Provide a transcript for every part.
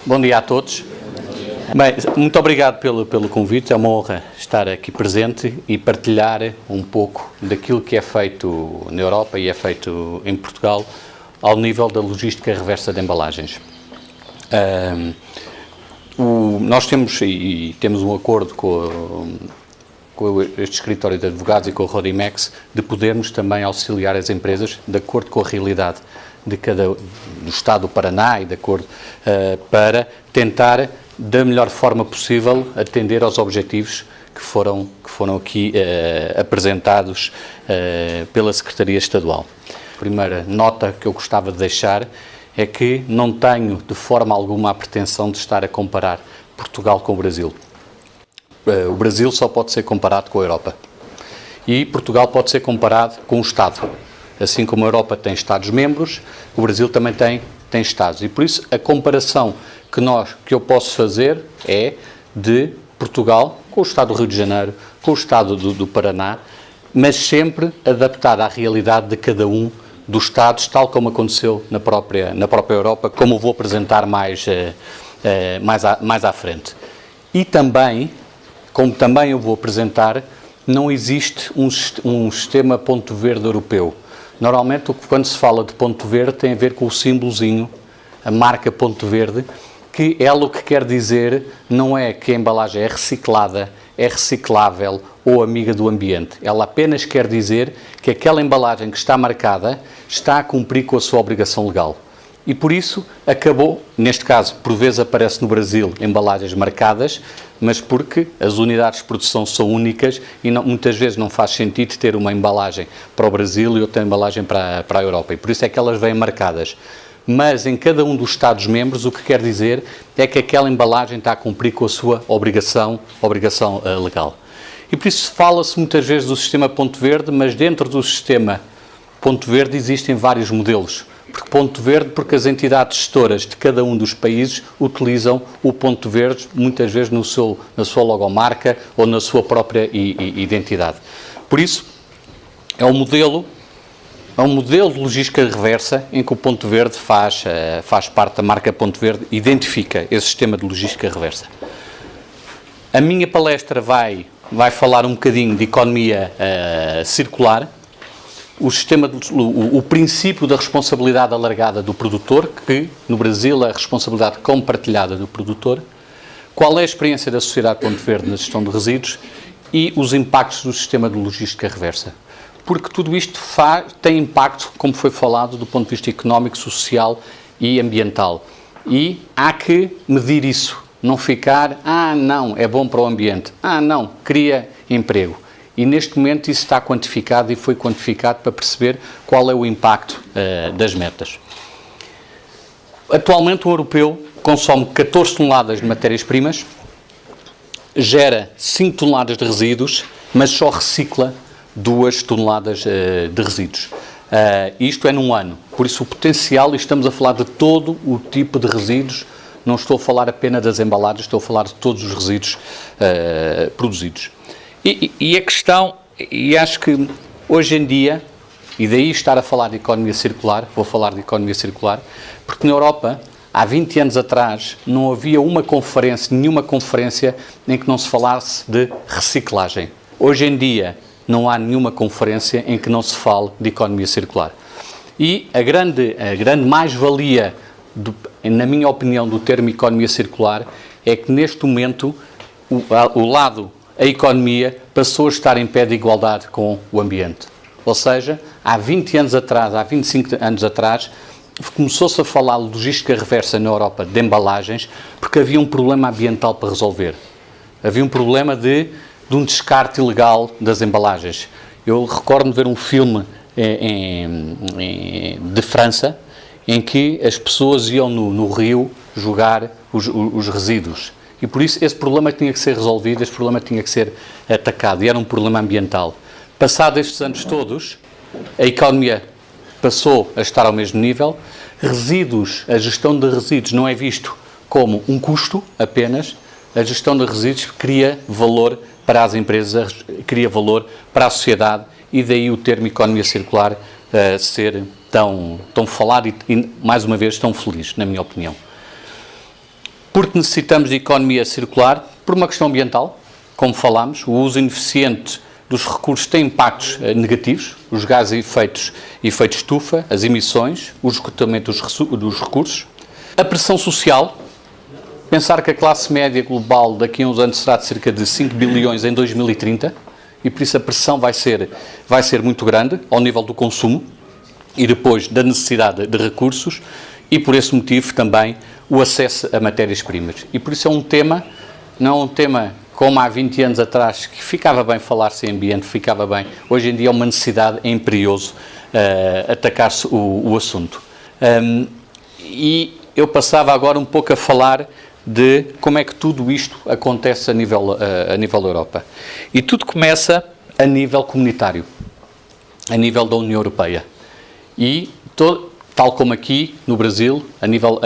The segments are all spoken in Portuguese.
Bom dia a todos. Bem, muito obrigado pelo convite, é uma honra estar aqui presente e partilhar um pouco daquilo que é feito na Europa e é feito em Portugal ao nível da logística reversa de embalagens. Nós temos um acordo com este escritório de advogados e com o Rodimex de podermos também auxiliar as empresas de acordo com a realidade do Estado do Paraná e de acordo para tentar da melhor forma possível atender aos objetivos que foram aqui apresentados pela Secretaria Estadual. A primeira nota que eu gostava de deixar é que não tenho de forma alguma a pretensão de estar a comparar Portugal com o Brasil. O Brasil só pode ser comparado com a Europa e Portugal pode ser comparado com o Estado. Assim como a Europa tem Estados-membros, o Brasil também tem Estados. E por isso a comparação que eu posso fazer é de Portugal com o Estado do Rio de Janeiro, com o Estado do Paraná, mas sempre adaptada à realidade de cada um dos Estados, tal como aconteceu na própria Europa, como vou apresentar mais à frente. E também, como também eu vou apresentar, não existe um sistema ponto verde europeu. Normalmente, quando se fala de ponto verde, tem a ver com o símbolozinho, a marca ponto verde, que ela o que quer dizer não é que a embalagem é reciclada, é reciclável ou amiga do ambiente. Ela apenas quer dizer que aquela embalagem que está marcada está a cumprir com a sua obrigação legal. E por isso acabou, neste caso, por vezes aparece no Brasil embalagens marcadas, mas porque as unidades de produção são únicas e muitas vezes não faz sentido ter uma embalagem para o Brasil e outra embalagem para a Europa. E por isso é que elas vêm marcadas. Mas em cada um dos Estados-membros o que quer dizer é que aquela embalagem está a cumprir com a sua obrigação legal. E por isso fala-se muitas vezes do sistema ponto verde, mas dentro do sistema ponto verde existem vários modelos. Ponto verde porque as entidades gestoras de cada um dos países utilizam o ponto verde muitas vezes na sua logomarca ou na sua própria identidade. Por isso, é um modelo de logística reversa em que o ponto verde faz parte da marca ponto verde, identifica esse sistema de logística reversa. A minha palestra vai falar um bocadinho de economia circular, o princípio da responsabilidade alargada do produtor, que no Brasil é a responsabilidade compartilhada do produtor, qual é a experiência da Sociedade Ponto Verde na gestão de resíduos e os impactos do sistema de logística reversa. Porque tudo isto tem impacto, como foi falado, do ponto de vista económico, social e ambiental. E há que medir isso, não ficar, não, é bom para o ambiente, não, cria emprego. E neste momento isso está quantificado e foi quantificado para perceber qual é o impacto das metas. Atualmente o europeu consome 14 toneladas de matérias-primas, gera 5 toneladas de resíduos, mas só recicla 2 toneladas de resíduos. Isto é num ano. Por isso o potencial, e estamos a falar de todo o tipo de resíduos, não estou a falar apenas das embalagens, estou a falar de todos os resíduos produzidos. E a questão, e acho que hoje em dia, e daí estar a falar de economia circular, vou falar de economia circular, porque na Europa, há 20 anos atrás, não havia nenhuma conferência em que não se falasse de reciclagem. Hoje em dia, não há nenhuma conferência em que não se fale de economia circular. E a grande mais-valia, na minha opinião, do termo economia circular, é que neste momento a economia passou a estar em pé de igualdade com o ambiente. Ou seja, há 20 anos atrás, há 25 anos atrás, começou-se a falar de logística reversa na Europa de embalagens porque havia um problema ambiental para resolver. Havia um problema de um descarte ilegal das embalagens. Eu recordo-me de ver um filme de França em que as pessoas iam no rio jogar os resíduos. E por isso esse problema tinha que ser resolvido, esse problema tinha que ser atacado, e era um problema ambiental. Passados estes anos todos, a economia passou a estar ao mesmo nível, a gestão de resíduos não é visto como um custo apenas, a gestão de resíduos cria valor para as empresas, cria valor para a sociedade, e daí o termo economia circular ser tão falado e, mais uma vez, tão feliz, na minha opinião. Porque necessitamos de economia circular, por uma questão ambiental, como falámos, o uso ineficiente dos recursos tem impactos negativos, os gases e efeitos estufa, as emissões, o esgotamento dos recursos, a pressão social, pensar que a classe média global daqui a uns anos será de cerca de 5 bilhões em 2030, e por isso a pressão vai ser muito grande ao nível do consumo e depois da necessidade de recursos, e por esse motivo também o acesso a matérias-primas. E por isso é um tema, não é um tema como há 20 anos atrás, que ficava bem falar-se em ambiente, ficava bem. Hoje em dia é uma necessidade, é imperioso atacar-se o assunto. E eu passava agora um pouco a falar de como é que tudo isto acontece a nível Europa. E tudo começa a nível comunitário, a nível da União Europeia. E, tal como aqui no Brasil, a nível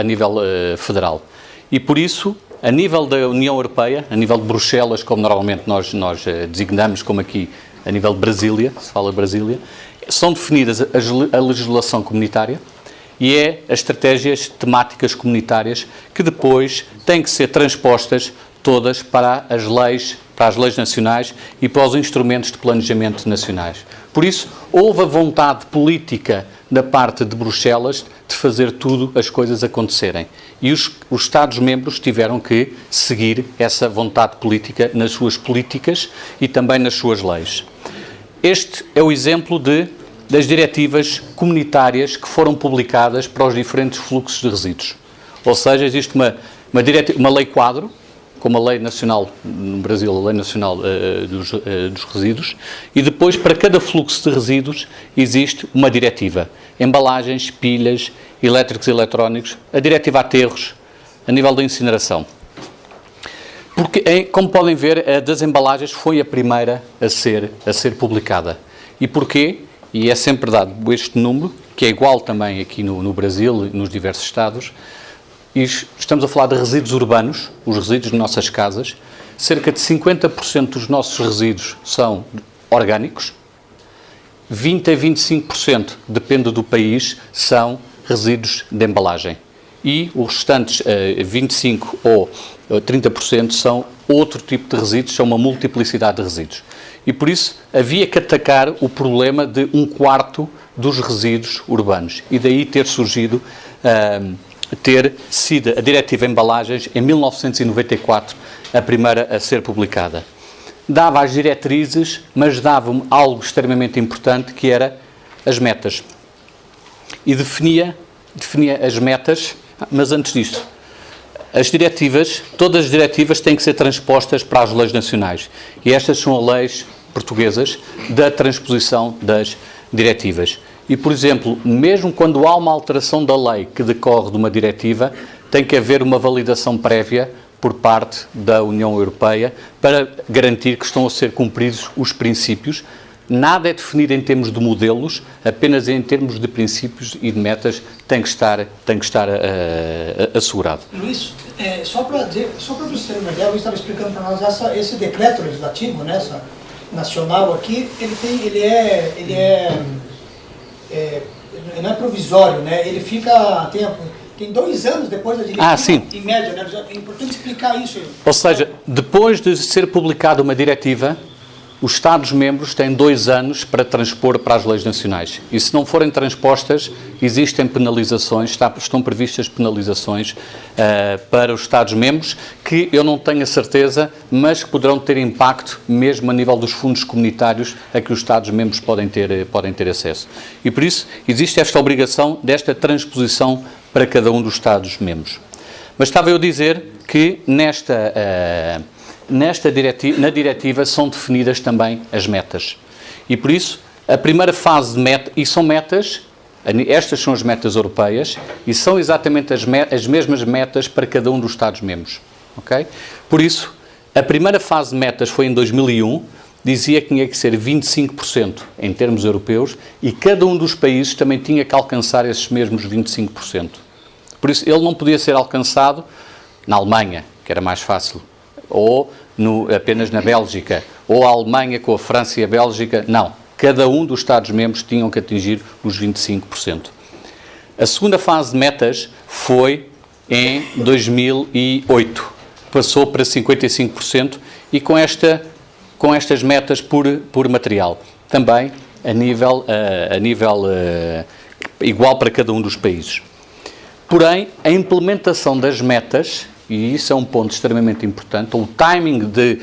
federal. E por isso, a nível da União Europeia, a nível de Bruxelas, como normalmente nós designamos, como aqui a nível de Brasília, se fala Brasília, são definidas a legislação comunitária e as estratégias temáticas comunitárias que depois têm que ser transpostas todas para as leis nacionais e para os instrumentos de planejamento nacionais. Por isso, houve a vontade política da parte de Bruxelas de fazer tudo as coisas acontecerem. E os Estados-membros tiveram que seguir essa vontade política nas suas políticas e também nas suas leis. Este é o exemplo das diretivas comunitárias que foram publicadas para os diferentes fluxos de resíduos. Ou seja, existe uma lei-quadro, como a Lei Nacional, no Brasil, a Lei Nacional dos Resíduos, e depois, para cada fluxo de resíduos, existe uma diretiva. Embalagens, pilhas, elétricos e eletrónicos, a diretiva aterros, a nível da incineração. Porque, como podem ver, a das embalagens foi a primeira a ser publicada. E porquê? E é sempre dado este número, que é igual também aqui no Brasil e nos diversos estados. E estamos a falar de resíduos urbanos, os resíduos de nossas casas. Cerca de 50% dos nossos resíduos são orgânicos. 20% a 25%, depende do país, são resíduos de embalagem. E os restantes 25% ou 30% são outro tipo de resíduos, são uma multiplicidade de resíduos. E por isso havia que atacar o problema de 1/4 dos resíduos urbanos. E daí ter surgido, ter sido a Diretiva Embalagens, em 1994, a primeira a ser publicada. Dava as diretrizes, mas dava algo extremamente importante, que era as metas. E definia as metas, mas antes disso, todas as diretivas têm que ser transpostas para as leis nacionais. E estas são as leis portuguesas da transposição das diretivas. E, por exemplo, mesmo quando há uma alteração da lei que decorre de uma diretiva, tem que haver uma validação prévia por parte da União Europeia para garantir que estão a ser cumpridos os princípios. Nada é definido em termos de modelos, apenas em termos de princípios e de metas tem que estar assegurado. Luís, só para você ter uma ideia, o Luís estava explicando para nós esse decreto legislativo, né, nacional aqui, não é provisório, né? Ele fica tem 2 anos depois da diretiva, sim. Em média, né? É importante explicar isso. Ou seja, depois de ser publicada uma diretiva, os Estados-membros têm 2 anos para transpor para as leis nacionais. E se não forem transpostas, existem penalizações, estão previstas penalizações para os Estados-membros, que eu não tenho a certeza, mas que poderão ter impacto mesmo a nível dos fundos comunitários a que os Estados-membros podem ter acesso. E por isso existe esta obrigação desta transposição para cada um dos Estados-membros. Mas estava eu a dizer que na diretiva são definidas também as metas. E por isso, a primeira fase de meta, e são metas, estas são as metas europeias, e são exatamente as mesmas metas para cada um dos Estados-membros. Okay? Por isso, a primeira fase de metas foi em 2001, dizia que tinha que ser 25% em termos europeus, e cada um dos países também tinha que alcançar esses mesmos 25%. Por isso, ele não podia ser alcançado na Alemanha, que era mais fácil, ou apenas na Bélgica, ou a Alemanha com a França e a Bélgica. Não. Cada um dos Estados-membros tinham que atingir os 25%. A segunda fase de metas foi em 2008. Passou para 55% e com estas metas por material. Também a nível igual para cada um dos países. Porém, a implementação das metas, e isso é um ponto extremamente importante, o timing de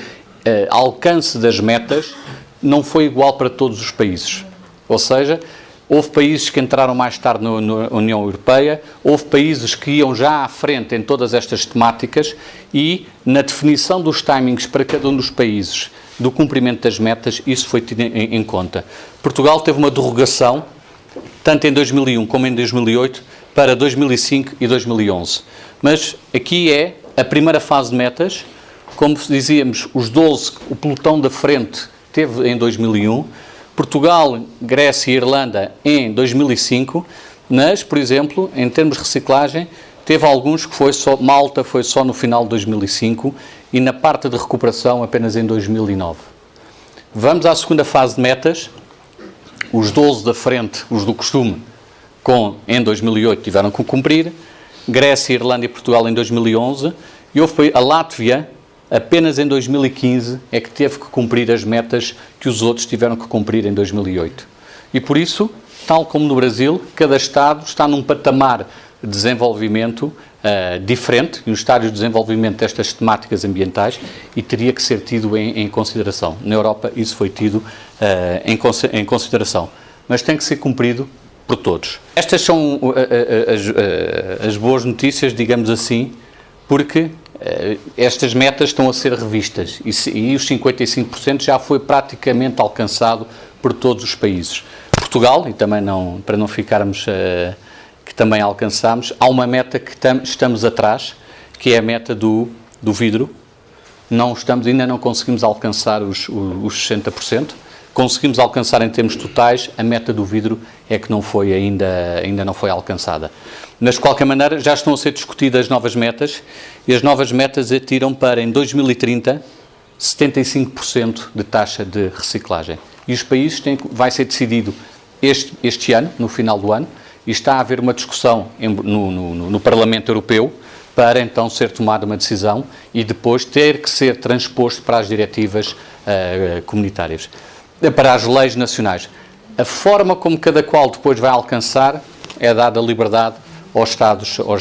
alcance das metas não foi igual para todos os países. Ou seja, houve países que entraram mais tarde na União Europeia, houve países que iam já à frente em todas estas temáticas e na definição dos timings para cada um dos países do cumprimento das metas, isso foi tido em conta. Portugal teve uma derrogação, tanto em 2001 como em 2008, para 2005 e 2011. Mas aqui é a primeira fase de metas, como dizíamos, os 12, o pelotão da frente teve em 2001, Portugal, Grécia e Irlanda em 2005, mas, por exemplo, em termos de reciclagem, teve alguns que Malta foi só no final de 2005 e na parte de recuperação apenas em 2009. Vamos à segunda fase de metas, os 12 da frente, os do costume, em 2008 tiveram que cumprir, Grécia, Irlanda e Portugal em 2011 e houve a Látvia, apenas em 2015 é que teve que cumprir as metas que os outros tiveram que cumprir em 2008. E por isso, tal como no Brasil, cada Estado está num patamar de desenvolvimento diferente, e um estágio de desenvolvimento destas temáticas ambientais, e teria que ser tido em consideração. Na Europa isso foi tido em consideração, mas tem que ser cumprido por todos. Estas são as boas notícias, digamos assim, porque estas metas estão a ser revistas e os 55% já foi praticamente alcançado por todos os países. Portugal, e também para não ficarmos que também alcançamos, há uma meta que estamos atrás, que é a meta do vidro. Ainda não conseguimos alcançar os 60%. Conseguimos alcançar em termos totais, a meta do vidro é que ainda não foi alcançada. Mas, de qualquer maneira, já estão a ser discutidas novas metas e as novas metas atiram para, em 2030, 75% de taxa de reciclagem. E os países vai ser decidido este ano, no final do ano, e está a haver uma discussão no Parlamento Europeu para então ser tomada uma decisão e depois ter que ser transposto para as diretivas comunitárias, para as leis nacionais. A forma como cada qual depois vai alcançar é dada a liberdade aos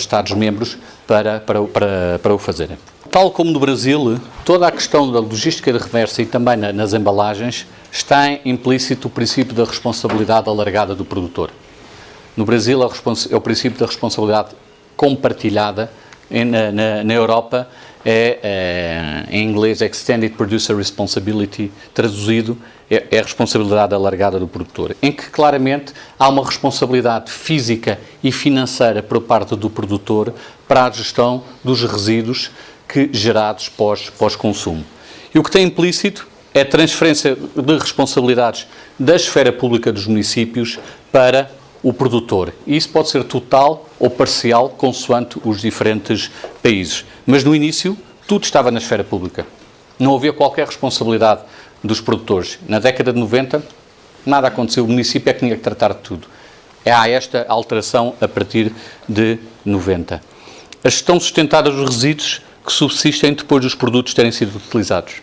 Estados-membros para o fazerem. Tal como no Brasil, toda a questão da logística de reversa e também nas embalagens está implícito o princípio da responsabilidade alargada do produtor. No Brasil é o princípio da responsabilidade compartilhada, na Europa em inglês Extended Producer Responsibility, traduzido é a responsabilidade alargada do produtor, em que claramente há uma responsabilidade física e financeira por parte do produtor para a gestão dos resíduos gerados pós-consumo. E o que tem implícito é a transferência de responsabilidades da esfera pública dos municípios para o produtor. E isso pode ser total ou parcial, consoante os diferentes países. Mas no início, tudo estava na esfera pública. Não havia qualquer responsabilidade dos produtores. Na década de 90, nada aconteceu. O município é que tinha que tratar de tudo. Há esta alteração a partir de 90. A gestão sustentada dos resíduos que subsistem depois dos produtos terem sido utilizados.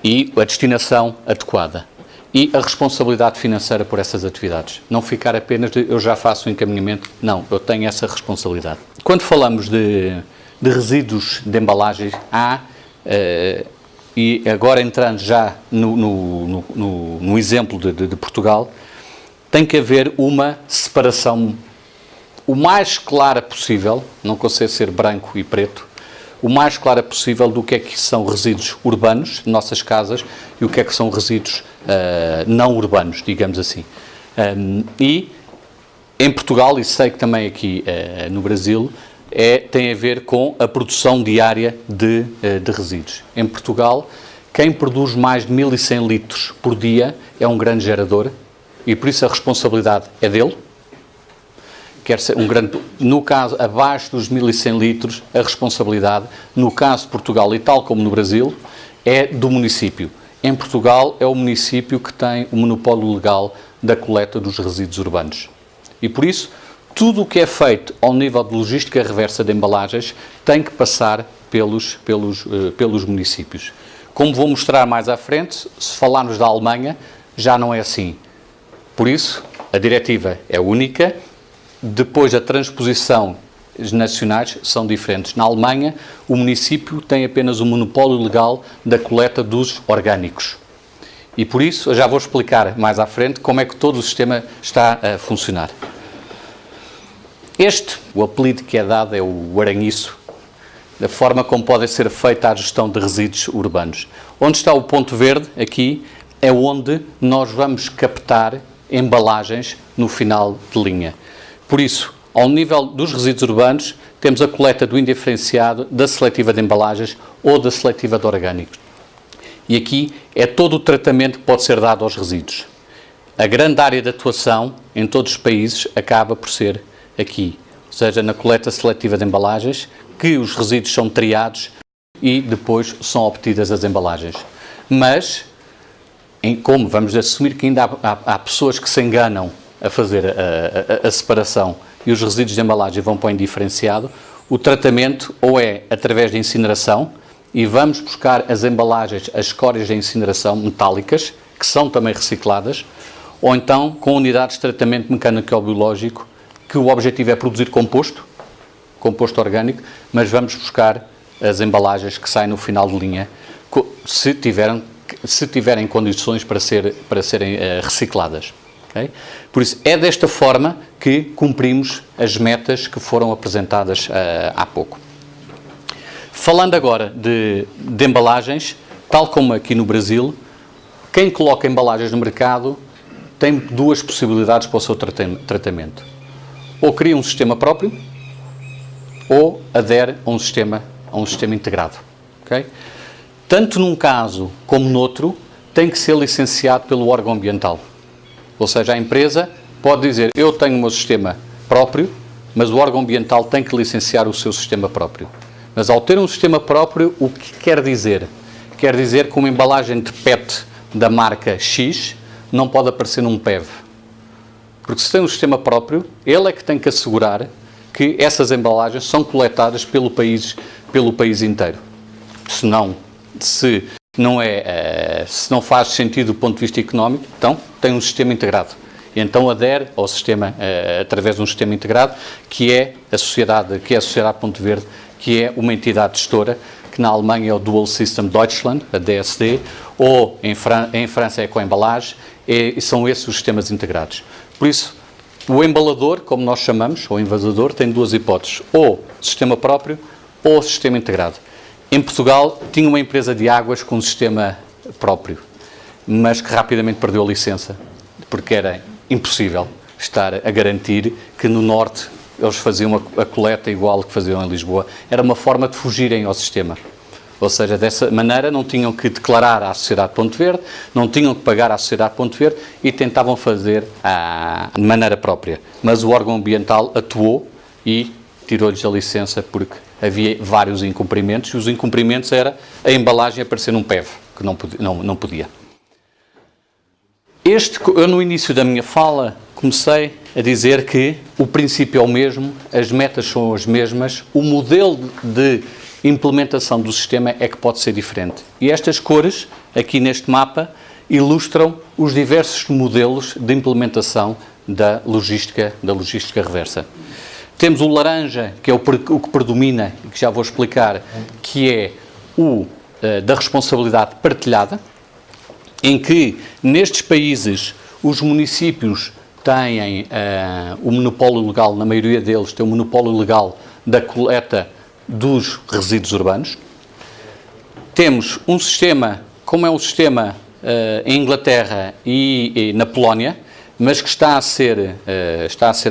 E a destinação adequada. E a responsabilidade financeira por essas atividades. Não ficar apenas de eu já faço o encaminhamento. Não, eu tenho essa responsabilidade. Quando falamos de resíduos de embalagens, e agora entrando já no exemplo de Portugal, tem que haver uma separação o mais clara possível, não consegue ser branco e preto, o mais clara possível do que é que são resíduos urbanos, de nossas casas, e o que é que são resíduos não urbanos, digamos assim. E em Portugal, e sei que também aqui no Brasil, tem a ver com a produção diária de resíduos. Em Portugal, quem produz mais de 1.100 litros por dia é um grande gerador, e por isso a responsabilidade é dele. Quer ser no caso, abaixo dos 1.100 litros, a responsabilidade, no caso de Portugal e tal como no Brasil, é do município. Em Portugal, é o município que tem o monopólio legal da coleta dos resíduos urbanos. E por isso, tudo o que é feito ao nível de logística reversa de embalagens tem que passar pelos municípios. Como vou mostrar mais à frente, se falarmos da Alemanha, já não é assim. Por isso, a diretiva é única, depois a transposição nacionais são diferentes. Na Alemanha, o município tem apenas o monopólio legal da coleta dos orgânicos. E por isso, eu já vou explicar mais à frente como é que todo o sistema está a funcionar. O apelido que é dado é o aranhiço, da forma como pode ser feita a gestão de resíduos urbanos. Onde está o ponto verde, aqui, é onde nós vamos captar embalagens no final de linha. Por isso, ao nível dos resíduos urbanos, temos a coleta do indiferenciado, da seletiva de embalagens ou da seletiva de orgânicos. E aqui é todo o tratamento que pode ser dado aos resíduos. A grande área de atuação em todos os países acaba por ser aqui, ou seja, na coleta seletiva de embalagens, que os resíduos são triados e depois são obtidas as embalagens. Mas, como vamos assumir que ainda há pessoas que se enganam a fazer a separação e os resíduos de embalagem vão para o indiferenciado, o tratamento ou é através de incineração, e vamos buscar as embalagens, as escórias de incineração metálicas, que são também recicladas, ou então com unidades de tratamento mecânico-biológico, que o objetivo é produzir composto orgânico, mas vamos buscar as embalagens que saem no final de linha, se tiverem condições para serem recicladas. Okay? Por isso, é desta forma que cumprimos as metas que foram apresentadas há pouco. Falando agora de embalagens, tal como aqui no Brasil, quem coloca embalagens no mercado tem duas possibilidades para o seu tratamento. Ou cria um sistema próprio, ou adere a um sistema integrado. Okay? Tanto num caso como noutro, tem que ser licenciado pelo órgão ambiental. Ou seja, a empresa pode dizer, eu tenho o meu sistema próprio, mas o órgão ambiental tem que licenciar o seu sistema próprio. Mas ao ter um sistema próprio, o que quer dizer? Quer dizer que uma embalagem de PET da marca X não pode aparecer num PEV. Porque se tem um sistema próprio, ele é que tem que assegurar que essas embalagens são coletadas pelo país inteiro. Se não faz sentido do ponto de vista económico, então tem um sistema integrado. E então adere ao sistema, através de um sistema integrado, que é a Sociedade Ponto Verde, que é uma entidade gestora, que na Alemanha é o Dual System Deutschland, a DSD, ou em França é a Ecoemballage, e são esses os sistemas integrados. Por isso, o embalador, como nós chamamos, ou envasador, tem duas hipóteses, ou sistema próprio, ou sistema integrado. Em Portugal, tinha uma empresa de águas com um sistema próprio, mas que rapidamente perdeu a licença, porque era impossível estar a garantir que no Norte eles faziam a coleta igual que faziam em Lisboa. Era uma forma de fugirem ao sistema. Ou seja, dessa maneira não tinham que declarar à Sociedade Ponto Verde, não tinham que pagar à Sociedade Ponto Verde e tentavam fazer de maneira própria. Mas o órgão ambiental atuou e tirou-lhes a licença porque havia vários incumprimentos e os incumprimentos era a embalagem aparecer num PEV, que não podia. Eu no início da minha fala comecei a dizer que o princípio é o mesmo, as metas são as mesmas, o modelo de implementação do sistema é que pode ser diferente. E estas cores, aqui neste mapa, ilustram os diversos modelos de implementação da logística reversa. Temos o laranja, que é o que predomina, que já vou explicar, que é o da responsabilidade partilhada, em que nestes países os municípios têm o monopólio legal, na maioria deles tem o monopólio legal da coleta dos resíduos urbanos. Temos um sistema, como é um sistema em Inglaterra e na Polónia, mas que está a ser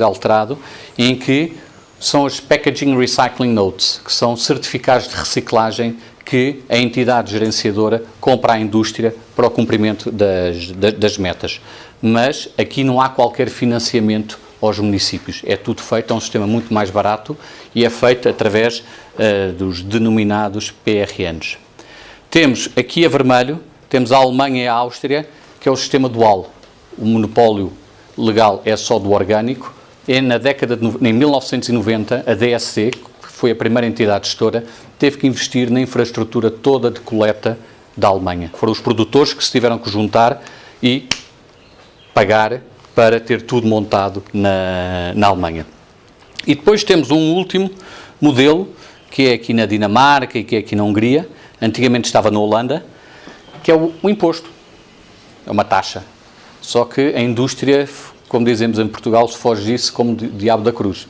alterado, em que são as Packaging Recycling Notes, que são certificados de reciclagem que a entidade gerenciadora compra à indústria para o cumprimento das metas. Mas aqui não há qualquer financiamento aos municípios. É tudo feito, é um sistema muito mais barato e é feito através dos denominados PRNs. Temos aqui a vermelho, temos a Alemanha e a Áustria, que é o sistema dual. O monopólio legal é só do orgânico, em 1990, a DSC, que foi a primeira entidade gestora, teve que investir na infraestrutura toda de coleta da Alemanha. Foram os produtores que se tiveram que juntar e pagar para ter tudo montado na Alemanha. E depois temos um último modelo, que é aqui na Dinamarca e que é aqui na Hungria, antigamente estava na Holanda, que é o imposto. É uma taxa. Só que a indústria, como dizemos em Portugal, se foge disso como diabo da cruz.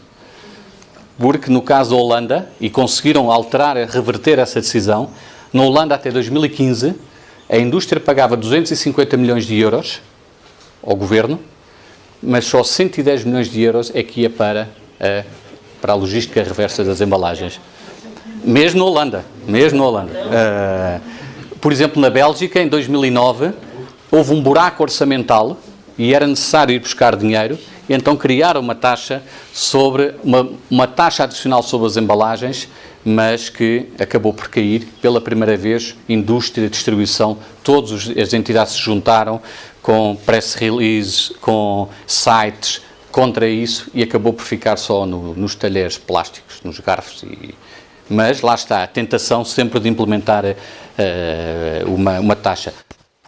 Porque no caso da Holanda, e conseguiram alterar, reverter essa decisão, na Holanda até 2015, a indústria pagava 250 milhões de euros ao governo, mas só 110 milhões de euros é que ia para a logística reversa das embalagens. Mesmo na Holanda. Por exemplo, na Bélgica, em 2009, houve um buraco orçamental e era necessário ir buscar dinheiro, e então criaram uma taxa uma taxa adicional sobre as embalagens, mas que acabou por cair pela primeira vez. Indústria, distribuição, todas as entidades se juntaram com press releases, com sites contra isso, e acabou por ficar só nos talheres plásticos, nos garfos. Mas lá está, a tentação sempre de implementar uma taxa.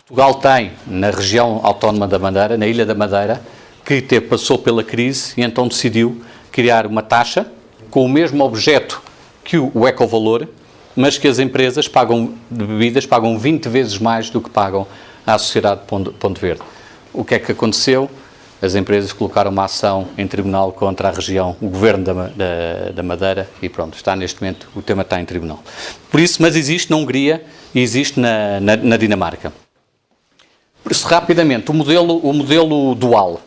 Portugal tem, na região autónoma da Madeira, na Ilha da Madeira, que passou pela crise e então decidiu criar uma taxa com o mesmo objeto que o ecovalor, mas que as empresas de bebidas pagam 20 vezes mais do que pagam à sociedade de Ponte Verde. O que é que aconteceu? As empresas colocaram uma ação em tribunal contra a região, o governo da Madeira, e pronto, neste momento o tema está em tribunal. Por isso, mas existe na Hungria e existe na Dinamarca. Por isso, rapidamente, o modelo dual.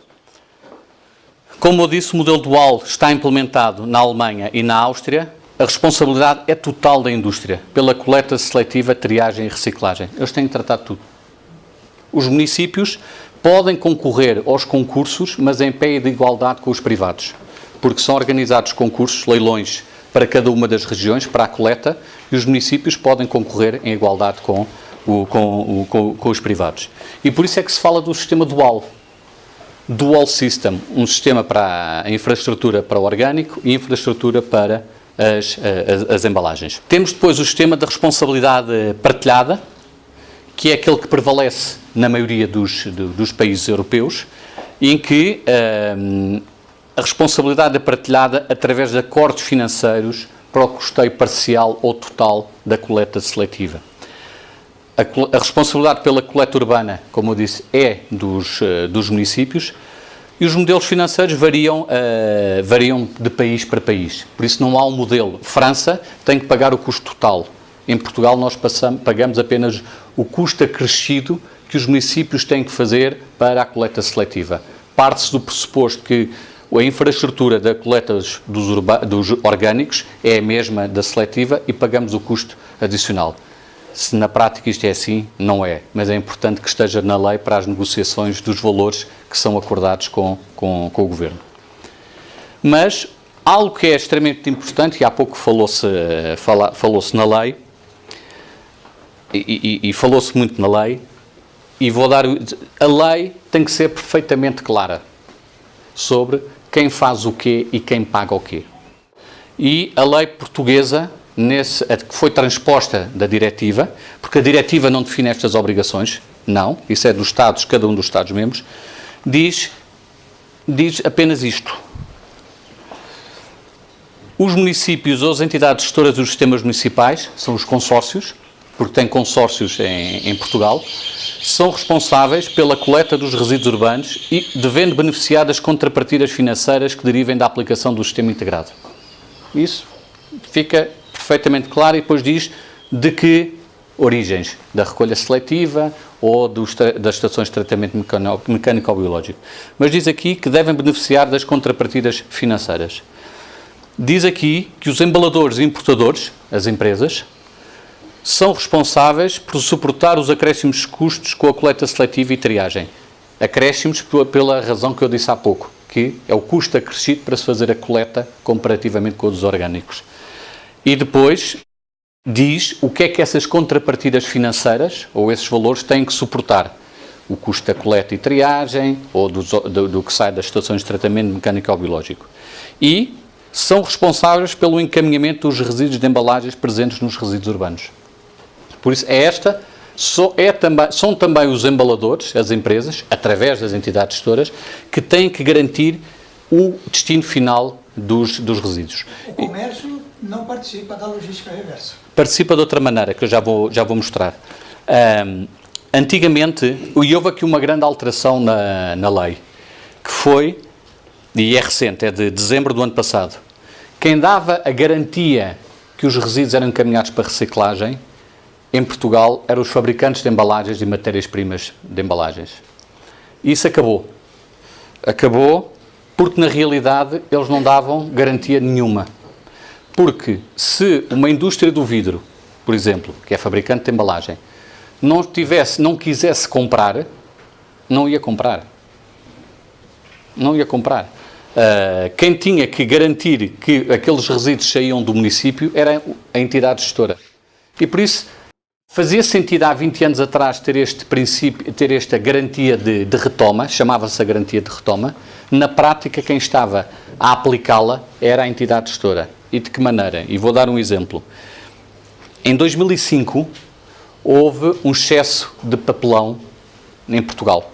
Como eu disse, o modelo dual está implementado na Alemanha e na Áustria. A responsabilidade é total da indústria, pela coleta seletiva, triagem e reciclagem. Eles têm que tratar de tudo. Os municípios podem concorrer aos concursos, mas em pé de igualdade com os privados, porque são organizados concursos, leilões, para cada uma das regiões, para a coleta, e os municípios podem concorrer em igualdade com os privados. E por isso é que se fala do sistema dual. Dual System, um sistema para a infraestrutura para o orgânico e infraestrutura para as embalagens. Temos depois o sistema da responsabilidade partilhada, que é aquele que prevalece na maioria dos países europeus, em que a responsabilidade é partilhada através de acordos financeiros para o custeio parcial ou total da coleta seletiva. A responsabilidade pela coleta urbana, como eu disse, é dos municípios, e os modelos financeiros variam de país para país. Por isso não há um modelo. França tem que pagar o custo total. Em Portugal nós pagamos apenas o custo acrescido que os municípios têm que fazer para a coleta seletiva. Parte-se do pressuposto que a infraestrutura da coleta dos orgânicos é a mesma da seletiva e pagamos o custo adicional. Se na prática isto é assim, não é, mas é importante que esteja na lei para as negociações dos valores que são acordados com o Governo. Mas algo que é extremamente importante, e há pouco falou-se na lei, e falou-se muito na lei, e a lei tem que ser perfeitamente clara sobre quem faz o quê e quem paga o quê. E a lei portuguesa, que foi transposta da diretiva, porque a diretiva não define estas obrigações, não, isso é dos Estados, cada um dos Estados-membros, diz apenas isto. Os municípios ou as entidades gestoras dos sistemas municipais, são os consórcios, porque tem consórcios em Portugal, são responsáveis pela coleta dos resíduos urbanos e devendo beneficiar das contrapartidas financeiras que derivem da aplicação do sistema integrado. Isso fica perfeitamente claro, e depois diz de que origens, da recolha seletiva ou das estações de tratamento mecânico-biológico. Mas diz aqui que devem beneficiar das contrapartidas financeiras. Diz aqui que os embaladores e importadores, as empresas, são responsáveis por suportar os acréscimos de custos com a coleta seletiva e triagem. Acréscimos pela razão que eu disse há pouco, que é o custo acrescido para se fazer a coleta comparativamente com os orgânicos. E depois diz o que é que essas contrapartidas financeiras, ou esses valores, têm que suportar. o custo da coleta e triagem, ou do que sai das estações de tratamento mecânico-biológico. E são responsáveis pelo encaminhamento dos resíduos de embalagens presentes nos resíduos urbanos. Por isso, são também os embaladores, as empresas, através das entidades gestoras, que têm que garantir o destino final dos resíduos. O comércio não participa da logística reversa. Participa de outra maneira, que eu já vou mostrar. Antigamente, e houve aqui uma grande alteração na lei, que foi, e é recente, é de dezembro do ano passado, quem dava a garantia que os resíduos eram encaminhados para reciclagem, em Portugal, eram os fabricantes de embalagens e matérias-primas de embalagens. Isso acabou. Acabou porque, na realidade, eles não davam garantia nenhuma. Porque se uma indústria do vidro, por exemplo, que é fabricante de embalagem, não quisesse comprar, não ia comprar. Não ia comprar. Quem tinha que garantir que aqueles resíduos saíam do município era a entidade gestora. E por isso fazia sentido há 20 anos atrás ter este princípio, ter esta garantia de retoma, chamava-se a garantia de retoma. Na prática, quem estava a aplicá-la era a entidade gestora. E de que maneira? E vou dar um exemplo. Em 2005, houve um excesso de papelão em Portugal.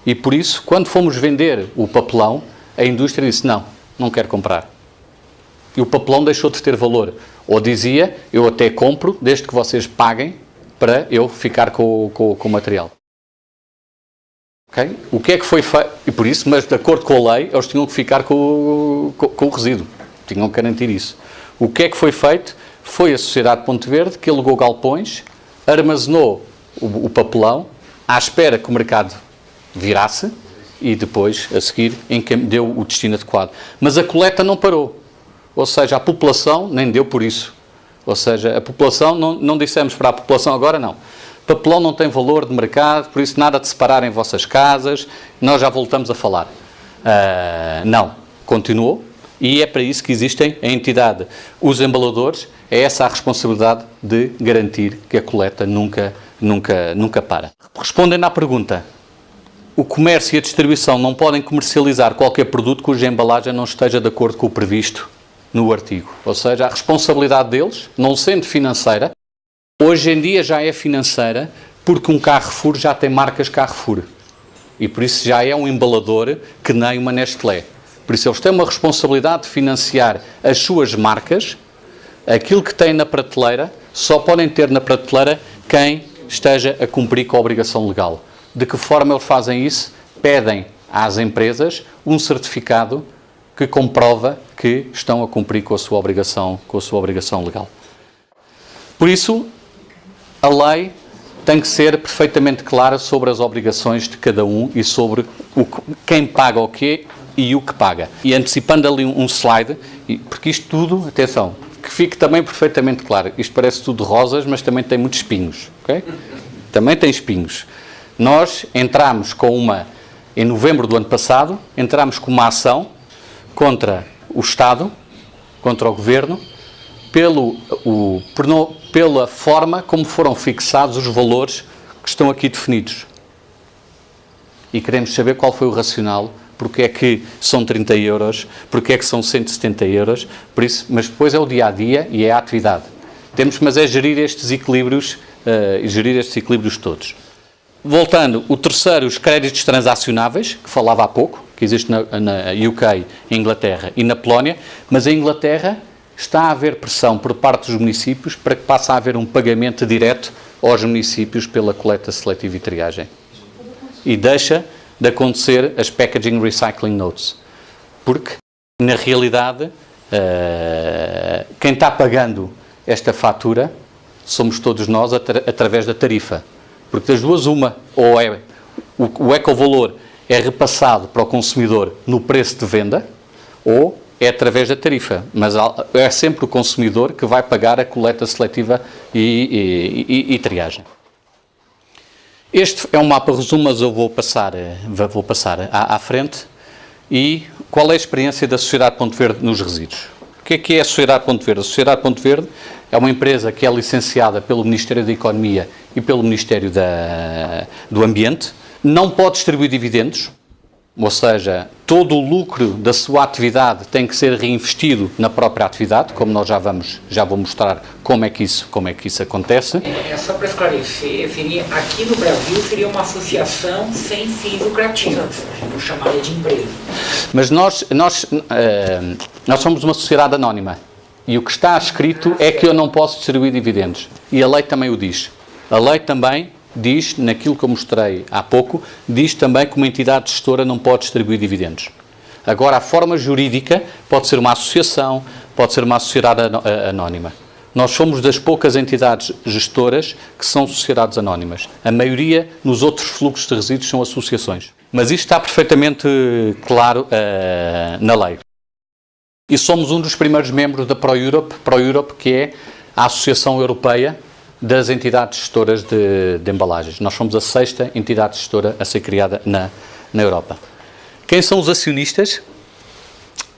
E por isso, quando fomos vender o papelão, a indústria disse, não quero comprar. E o papelão deixou de ter valor. Ou dizia, eu até compro, desde que vocês paguem para eu ficar com o material. Okay? O que é que foi feito? E por isso, mas de acordo com a lei, eles tinham que ficar com o resíduo. Tinham que garantir isso. O que é que foi feito? Foi a Sociedade Ponte Verde que alugou galpões, armazenou o papelão, à espera que o mercado virasse e depois, a seguir, deu o destino adequado. Mas a coleta não parou. Ou seja, a população nem deu por isso. Ou seja, a população, não dissemos para a população agora, não. Papelão não tem valor de mercado, por isso nada de separar em vossas casas, nós já voltamos a falar. Não, continuou, e é para isso que existem a entidade. Os embaladores, é essa a responsabilidade de garantir que a coleta nunca para. Respondendo à pergunta, o comércio e a distribuição não podem comercializar qualquer produto cuja embalagem não esteja de acordo com o previsto no artigo. Ou seja, a responsabilidade deles, não sendo financeira, hoje em dia já é financeira, porque um Carrefour já tem marcas Carrefour. E por isso já é um embalador que nem uma Nestlé. Por isso eles têm uma responsabilidade de financiar as suas marcas. Aquilo que têm na prateleira, só podem ter na prateleira quem esteja a cumprir com a obrigação legal. De que forma eles fazem isso? Pedem às empresas um certificado que comprova que estão a cumprir com a sua obrigação legal. Por isso, a lei tem que ser perfeitamente clara sobre as obrigações de cada um e sobre quem paga o quê e o que paga. E antecipando ali um slide, porque isto tudo, atenção, que fique também perfeitamente claro, isto parece tudo rosas, mas também tem muitos espinhos, ok? Também tem espinhos. Nós entramos em novembro do ano passado, entramos com uma ação contra o Estado, contra o Governo, pela forma como foram fixados os valores que estão aqui definidos. E queremos saber qual foi o racional, porque é que são 30 euros, porque é que são 170 euros, por isso, mas depois é o dia-a-dia e é a atividade. Mas é gerir estes equilíbrios todos. Voltando, o terceiro, os créditos transacionáveis, que falava há pouco, que existe na UK, Inglaterra e na Polónia, mas em Inglaterra está a haver pressão por parte dos municípios para que passe a haver um pagamento direto aos municípios pela coleta seletiva e triagem. E deixa de acontecer as Packaging Recycling Notes. Porque, na realidade, quem está pagando esta fatura somos todos nós através da tarifa. Porque das duas, uma, ou o ecovalor é repassado para o consumidor no preço de venda, ou é através da tarifa. Mas é sempre o consumidor que vai pagar a coleta seletiva e triagem. Este é um mapa resumo, mas eu vou passar à frente. E qual é a experiência da Sociedade Ponte Verde nos resíduos? O que é a Sociedade Ponte Verde? A Sociedade Ponte Verde é uma empresa que é licenciada pelo Ministério da Economia e pelo Ministério do Ambiente, Não pode distribuir dividendos, ou seja, todo o lucro da sua atividade tem que ser reinvestido na própria atividade, como nós já vou mostrar como é que isso acontece. É só para esclarecer, aqui no Brasil seria uma associação sem fins lucrativos, eu chamaria de empresa. Mas nós somos uma sociedade anónima e o que está escrito é que eu não posso distribuir dividendos e a lei também o diz. A lei também diz, naquilo que eu mostrei há pouco, diz também que uma entidade gestora não pode distribuir dividendos. Agora, a forma jurídica pode ser uma associação, pode ser uma sociedade anónima. Nós somos das poucas entidades gestoras que são sociedades anónimas. A maioria nos outros fluxos de resíduos são associações. Mas isto está perfeitamente claro na lei. E somos um dos primeiros membros da ProEurope, que é a Associação Europeia das entidades gestoras de embalagens. Nós somos a 6ª entidade gestora a ser criada na Europa. Quem são os acionistas?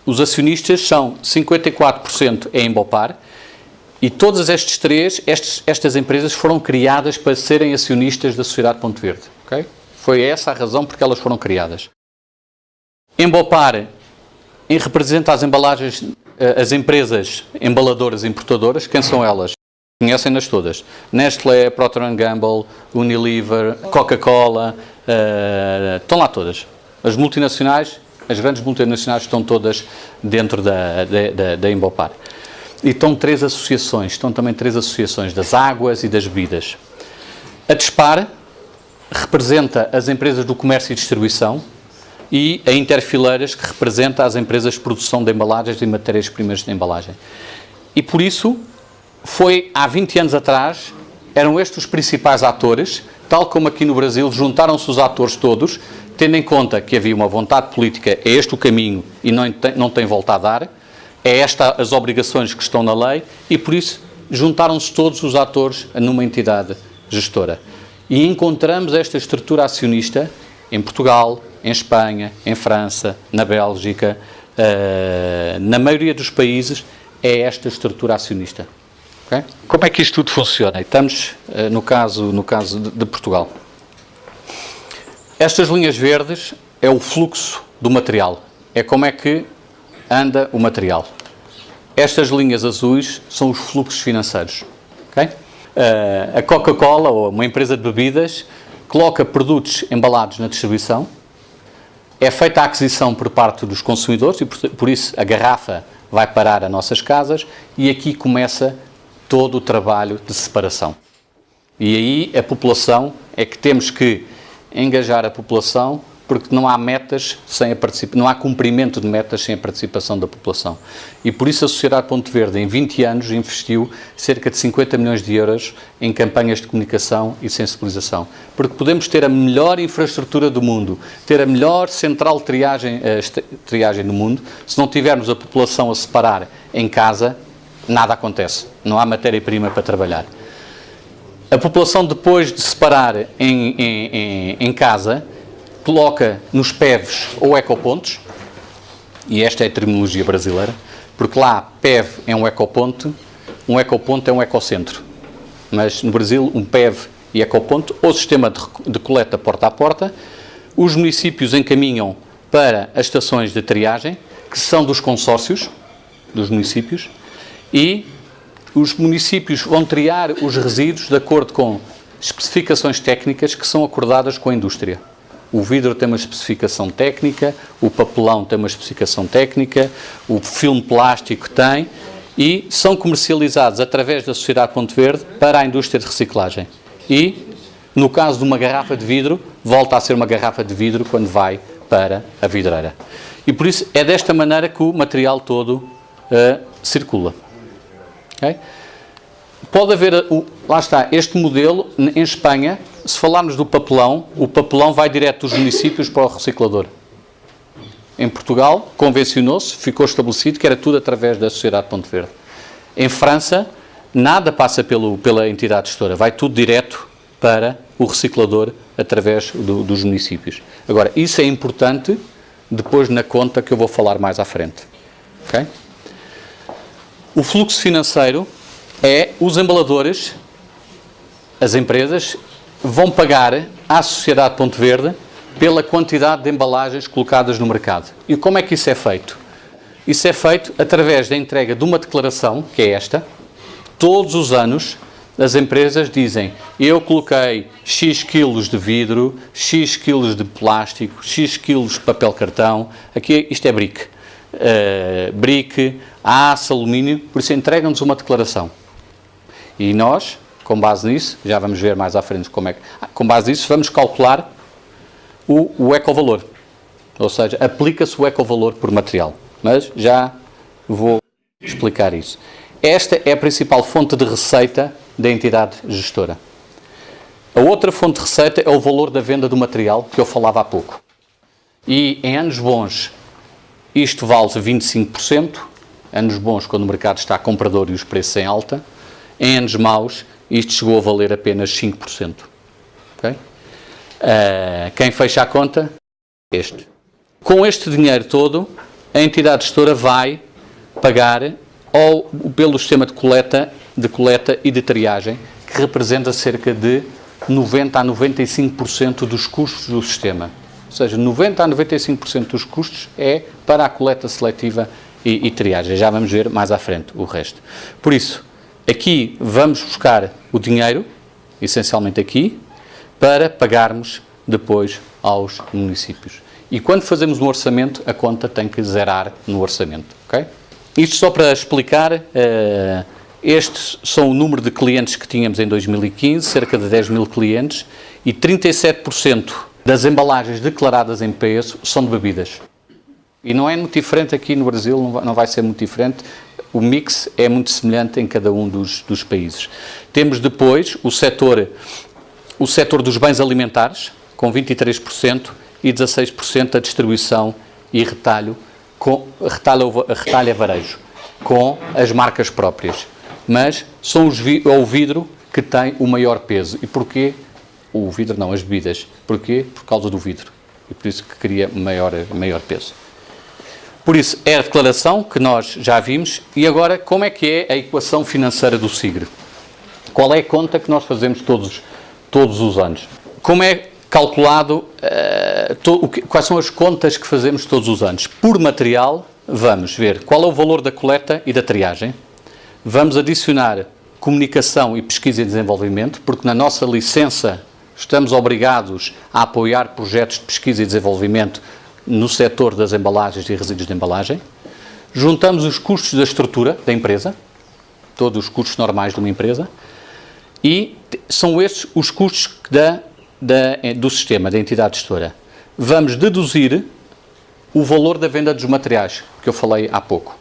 Os acionistas são 54% é Embopar e todas estas empresas foram criadas para serem acionistas da Sociedade Ponte Verde. Okay? Foi essa a razão porque elas foram criadas. Embopar representa as embalagens, as empresas embaladoras e importadoras. Quem são elas? Conhecem-nas todas. Nestlé, Procter & Gamble, Unilever, Coca-Cola, estão lá todas. As multinacionais, as grandes multinacionais estão todas dentro da Embopar. E estão também três associações das águas e das bebidas. A Despar representa as empresas do comércio e distribuição e a Interfileiras, que representa as empresas de produção de embalagens e matérias-primas de embalagem. E por isso, foi há 20 anos atrás, eram estes os principais atores, tal como aqui no Brasil, juntaram-se os atores todos, tendo em conta que havia uma vontade política, é este o caminho e não tem volta a dar, é estas as obrigações que estão na lei e por isso juntaram-se todos os atores numa entidade gestora. E encontramos esta estrutura acionista em Portugal, em Espanha, em França, na Bélgica, na maioria dos países é esta estrutura acionista. Okay? Como é que isto tudo funciona? Estamos no caso de Portugal. Estas linhas verdes é o fluxo do material, é como é que anda o material. Estas linhas azuis são os fluxos financeiros. Okay? A Coca-Cola, ou uma empresa de bebidas, coloca produtos embalados na distribuição, é feita a aquisição por parte dos consumidores e por isso a garrafa vai parar às nossas casas e aqui começa todo o trabalho de separação. E aí a população, é que temos que engajar a população, porque não há metas sem não há cumprimento de metas sem a participação da população. E por isso a Sociedade Ponte Verde, em 20 anos, investiu cerca de 50 milhões de euros em campanhas de comunicação e sensibilização. Porque podemos ter a melhor infraestrutura do mundo, ter a melhor central de triagem do mundo, se não tivermos a população a separar em casa, nada acontece. Não há matéria-prima para trabalhar. A população, depois de separar em casa, coloca nos PEVs ou ecopontos, e esta é a terminologia brasileira, porque lá PEV é um ecoponto é um ecocentro. Mas no Brasil, um PEV e ecoponto, ou sistema de coleta porta a porta, os municípios encaminham para as estações de triagem, que são dos consórcios dos municípios, e os municípios vão triar os resíduos de acordo com especificações técnicas que são acordadas com a indústria. O vidro tem uma especificação técnica, o papelão tem uma especificação técnica, o filme plástico tem e são comercializados através da Sociedade Ponte Verde para a indústria de reciclagem. E, no caso de uma garrafa de vidro, volta a ser uma garrafa de vidro quando vai para a vidreira. E por isso é desta maneira que o material todo circula. Okay? Pode haver, lá está, este modelo em Espanha, se falarmos do papelão, o papelão vai direto dos municípios para o reciclador. Em Portugal, convencionou-se, ficou estabelecido que era tudo através da Sociedade Ponte Verde. Em França, nada passa pela entidade gestora, vai tudo direto para o reciclador através dos municípios. Agora, isso é importante depois na conta que eu vou falar mais à frente. Okay? O fluxo financeiro é os embaladores, as empresas, vão pagar à Sociedade Ponte Verde pela quantidade de embalagens colocadas no mercado. E como é que isso é feito? Isso é feito através da entrega de uma declaração, que é esta. Todos os anos, as empresas dizem: eu coloquei X quilos de vidro, X quilos de plástico, X quilos de papel cartão, aqui isto é brick, aço, alumínio, por isso entregam-nos uma declaração. E nós, com base nisso, já vamos ver mais à frente como é que, com base nisso, vamos calcular o ecovalor. Ou seja, aplica-se o ecovalor por material. Mas já vou explicar isso. Esta é a principal fonte de receita da entidade gestora. A outra fonte de receita é o valor da venda do material, que eu falava há pouco. E em anos bons, isto vale 25%. Anos bons, quando o mercado está comprador e os preços em alta. Em anos maus, isto chegou a valer apenas 5%. Okay? Quem fecha a conta? Este. Com este dinheiro todo, a entidade gestora vai pagar pelo sistema de coleta e de triagem, que representa cerca de 90% a 95% dos custos do sistema. Ou seja, 90% a 95% dos custos é para a coleta seletiva e triagem. Já vamos ver mais à frente o resto. Por isso, aqui vamos buscar o dinheiro, essencialmente aqui, para pagarmos depois aos municípios. E quando fazemos um orçamento, a conta tem que zerar no orçamento. Okay? Isto só para explicar, estes são o número de clientes que tínhamos em 2015, cerca de 10 mil clientes, e 37% das embalagens declaradas em peso são de bebidas. E não é muito diferente aqui no Brasil, não vai ser muito diferente. O mix é muito semelhante em cada um dos países. Temos depois o setor dos bens alimentares, com 23%, e 16% a distribuição e retalho a varejo, com as marcas próprias. Mas são o vidro que tem o maior peso. E porquê? O vidro não, as bebidas. Porquê? Por causa do vidro. E por isso que cria maior peso. Por isso, é a declaração que nós já vimos. E agora, como é que é a equação financeira do SIGRE? Qual é a conta que nós fazemos todos os anos? Como é calculado, quais são as contas que fazemos todos os anos? Por material, vamos ver qual é o valor da coleta e da triagem. Vamos adicionar comunicação e pesquisa e desenvolvimento, porque na nossa licença estamos obrigados a apoiar projetos de pesquisa e desenvolvimento no setor das embalagens e resíduos de embalagem. Juntamos os custos da estrutura da empresa, todos os custos normais de uma empresa, e são estes os custos do sistema, da entidade gestora. Vamos deduzir o valor da venda dos materiais, que eu falei há pouco.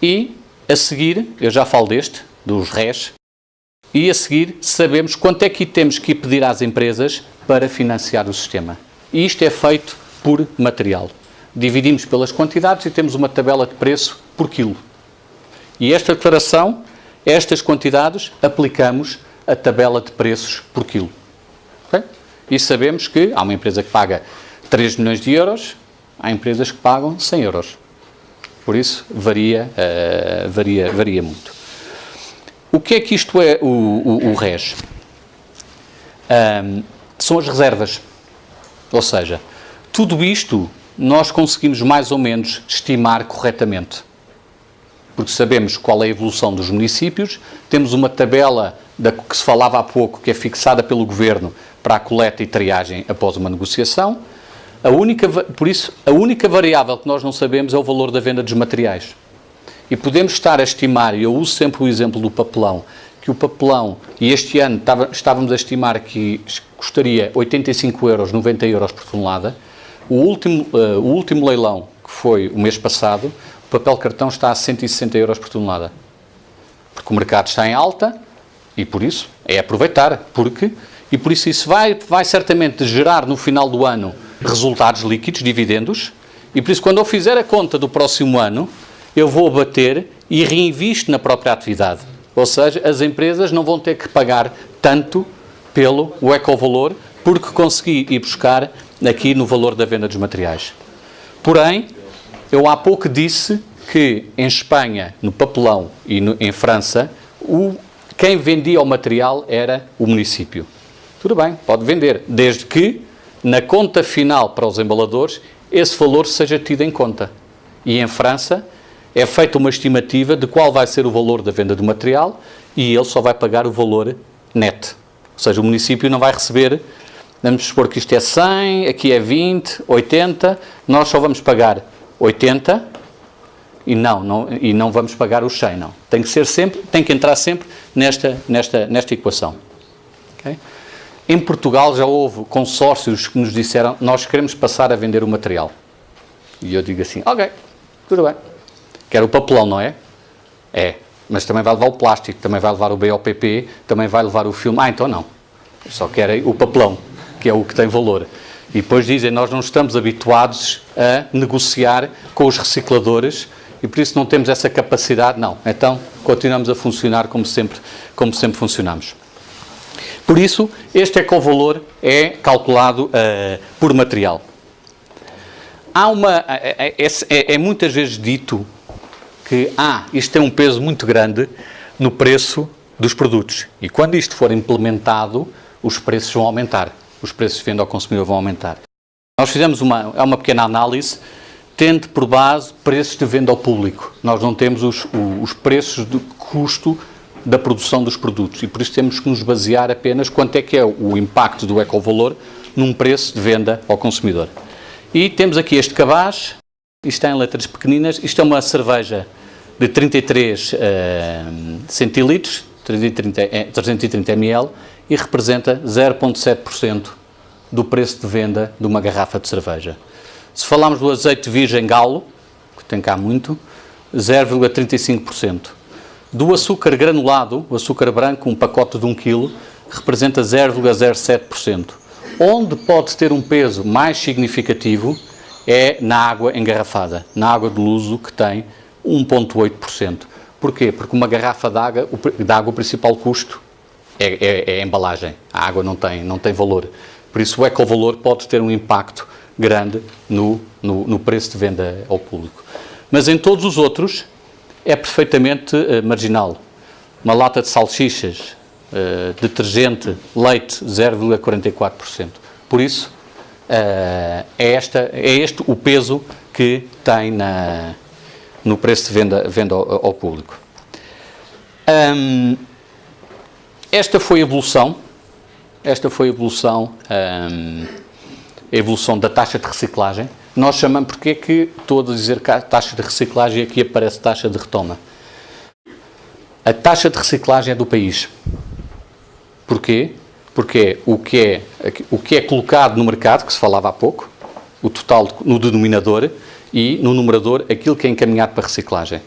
E, a seguir, eu já falo dos RES, e a seguir sabemos quanto é que temos que pedir às empresas para financiar o sistema. E isto é feito por material. Dividimos pelas quantidades e temos uma tabela de preço por quilo. E esta declaração, estas quantidades, aplicamos a tabela de preços por quilo. Okay? E sabemos que há uma empresa que paga 3 milhões de euros, há empresas que pagam 100 euros. Por isso, varia muito. O que é que isto é o RES? São as reservas. Ou seja, tudo isto nós conseguimos mais ou menos estimar corretamente. Porque sabemos qual é a evolução dos municípios, temos uma tabela que se falava há pouco, que é fixada pelo Governo para a coleta e triagem após uma negociação. Por isso, a única variável que nós não sabemos é o valor da venda dos materiais. E podemos estar a estimar, e eu uso sempre o exemplo do papelão, que o papelão, e este ano estávamos a estimar que custaria 85 euros, 90 euros por tonelada. O último leilão, que foi o mês passado, o papel cartão está a 160 euros por tonelada. Porque o mercado está em alta e por isso é aproveitar. E por isso vai certamente gerar no final do ano resultados líquidos, dividendos, e por isso quando eu fizer a conta do próximo ano, eu vou bater e reinvisto na própria atividade. Ou seja, as empresas não vão ter que pagar tanto pelo ecovalor, porque consegui ir buscar aqui no valor da venda dos materiais. Porém, eu há pouco disse que em Espanha, no papelão e em França, quem vendia o material era o município. tudo bem, pode vender, desde que na conta final para os embaladores esse valor seja tido em conta. E em França é feita uma estimativa de qual vai ser o valor da venda do material e ele só vai pagar o valor net. Ou seja, o município não vai receber, vamos supor que isto é 100, aqui é 20, 80, nós só vamos pagar 80 e não vamos pagar os 100, não. Tem que entrar sempre nesta equação. Okay? Em Portugal já houve consórcios que nos disseram, nós queremos passar a vender o material. E eu digo assim, ok, tudo bem. Quero o papelão, não é? É. Mas também vai levar o plástico, também vai levar o BOPP, também vai levar o filme. Então não. Só querem o papelão, que é o que tem valor. E depois dizem, nós não estamos habituados a negociar com os recicladores e por isso não temos essa capacidade. Não. Então continuamos a funcionar como sempre funcionamos. Por isso, este ecovalor é calculado por material. É muitas vezes dito que isto tem um peso muito grande no preço dos produtos. E quando isto for implementado, os preços vão aumentar. Os preços de venda ao consumidor vão aumentar. Nós fizemos uma pequena análise, tendo por base preços de venda ao público. Nós não temos os preços de custo da produção dos produtos e por isso temos que nos basear apenas quanto é que é o impacto do ecovalor num preço de venda ao consumidor. E temos aqui este cabaz, isto está em letras pequeninas, isto é uma cerveja de 33 centilitros, 330 ml e representa 0,7% do preço de venda de uma garrafa de cerveja. Se falarmos do azeite virgem galo, que tem cá muito, 0,35%. Do açúcar granulado, o açúcar branco, um pacote de 1 kg, representa 0,07%. Onde pode ter um peso mais significativo é na água engarrafada, na água de luso, que tem 1,8%. Porquê? Porque uma garrafa de água, o principal custo é a embalagem. A água não tem valor. Por isso o ecovalor pode ter um impacto grande no preço de venda ao público. Mas em todos os outros é perfeitamente marginal. Uma lata de salsichas, detergente, leite, 0,44%. Por isso, é este o peso que tem no preço de venda ao público. Esta foi a evolução a evolução da taxa de reciclagem. Nós chamamos, porque é que estou a dizer que a taxa de reciclagem aqui aparece taxa de retoma? A taxa de reciclagem é do país. Porquê? Porque o que é colocado no mercado, que se falava há pouco, o total no denominador e no numerador aquilo que é encaminhado para reciclagem.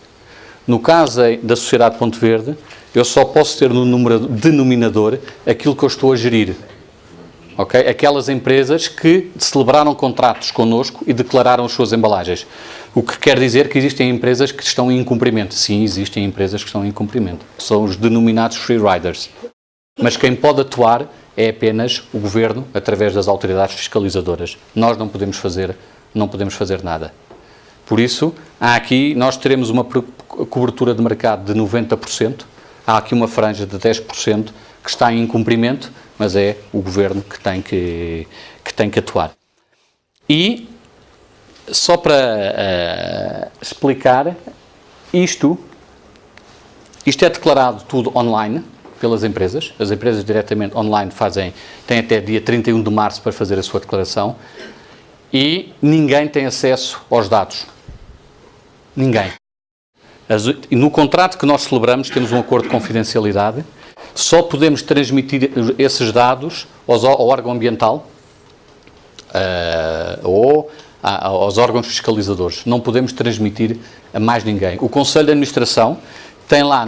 No caso da Sociedade Ponte Verde, eu só posso ter no denominador aquilo que eu estou a gerir. Okay? Aquelas empresas que celebraram contratos connosco e declararam as suas embalagens. O que quer dizer que existem empresas que estão em incumprimento. Sim, existem empresas que estão em incumprimento. São os denominados free riders. Mas quem pode atuar é apenas o Governo, através das autoridades fiscalizadoras. Nós não podemos fazer nada. Por isso, nós teremos uma cobertura de mercado de 90%. Há aqui uma franja de 10% que está em incumprimento, mas é o Governo que tem que atuar. E, só para explicar, isto é declarado tudo online pelas empresas. As empresas diretamente online têm até dia 31 de março para fazer a sua declaração e ninguém tem acesso aos dados. Ninguém. No contrato que nós celebramos temos um acordo de confidencialidade. Só podemos transmitir esses dados ao órgão ambiental ou aos órgãos fiscalizadores. Não podemos transmitir a mais ninguém. O Conselho de Administração tem lá,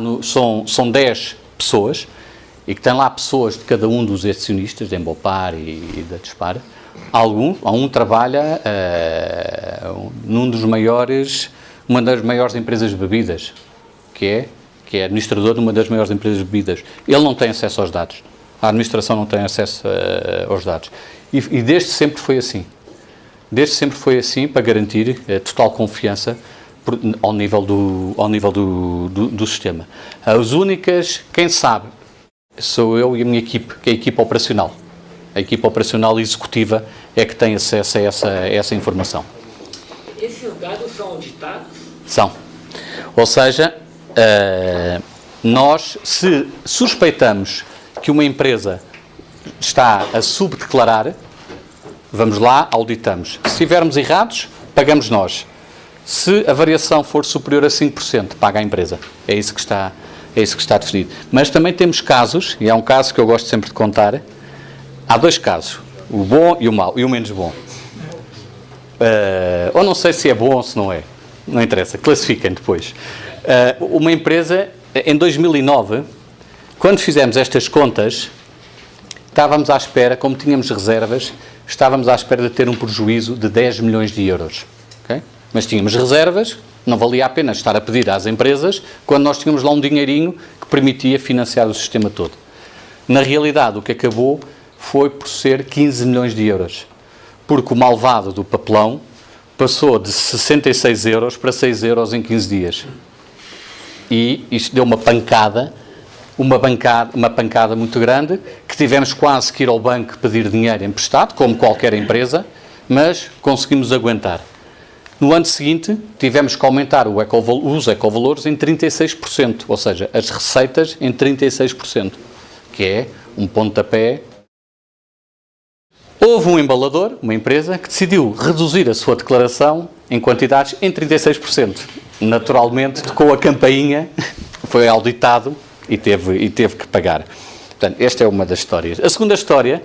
são 10 pessoas, e que tem lá pessoas de cada um dos acionistas, da Embopar e da Dispar. Um trabalha uma das maiores empresas de bebidas, que é administrador de uma das maiores empresas de bebidas. Ele não tem acesso aos dados. A administração não tem acesso aos dados. E desde sempre foi assim. Desde sempre foi assim para garantir total confiança ao nível do sistema. As únicas, quem sabe, sou eu e a minha equipe, que é a equipe operacional. A equipa operacional e executiva é que tem acesso a essa informação. Esses dados são auditados? São. Ou seja, nós, se suspeitamos que uma empresa está a subdeclarar, vamos lá, auditamos. Se estivermos errados, pagamos nós. Se a variação for superior a 5%, paga a empresa. É isso que está definido. Mas também temos casos, e é um caso que eu gosto sempre de contar, há dois casos, o bom e o mau, e o menos bom. Ou não sei se é bom ou se não é. Não interessa, classifiquem depois. Uma empresa, em 2009, quando fizemos estas contas, estávamos à espera, como tínhamos reservas, estávamos à espera de ter um prejuízo de 10 milhões de euros. Okay? Mas tínhamos reservas, não valia a pena estar a pedir às empresas, quando nós tínhamos lá um dinheirinho que permitia financiar o sistema todo. Na realidade, o que acabou foi por ser 15 milhões de euros. Porque o malvado do papelão passou de 66 euros para 6 euros em 15 dias. E isto deu uma pancada muito grande, que tivemos quase que ir ao banco pedir dinheiro emprestado, como qualquer empresa, mas conseguimos aguentar. No ano seguinte, tivemos que aumentar os ecovalores em 36%, ou seja, as receitas em 36%, que é um pontapé. Houve um embalador, uma empresa, que decidiu reduzir a sua declaração em quantidades em 36%. Naturalmente, tocou a campainha, foi auditado e teve que pagar. Portanto, esta é uma das histórias. A segunda história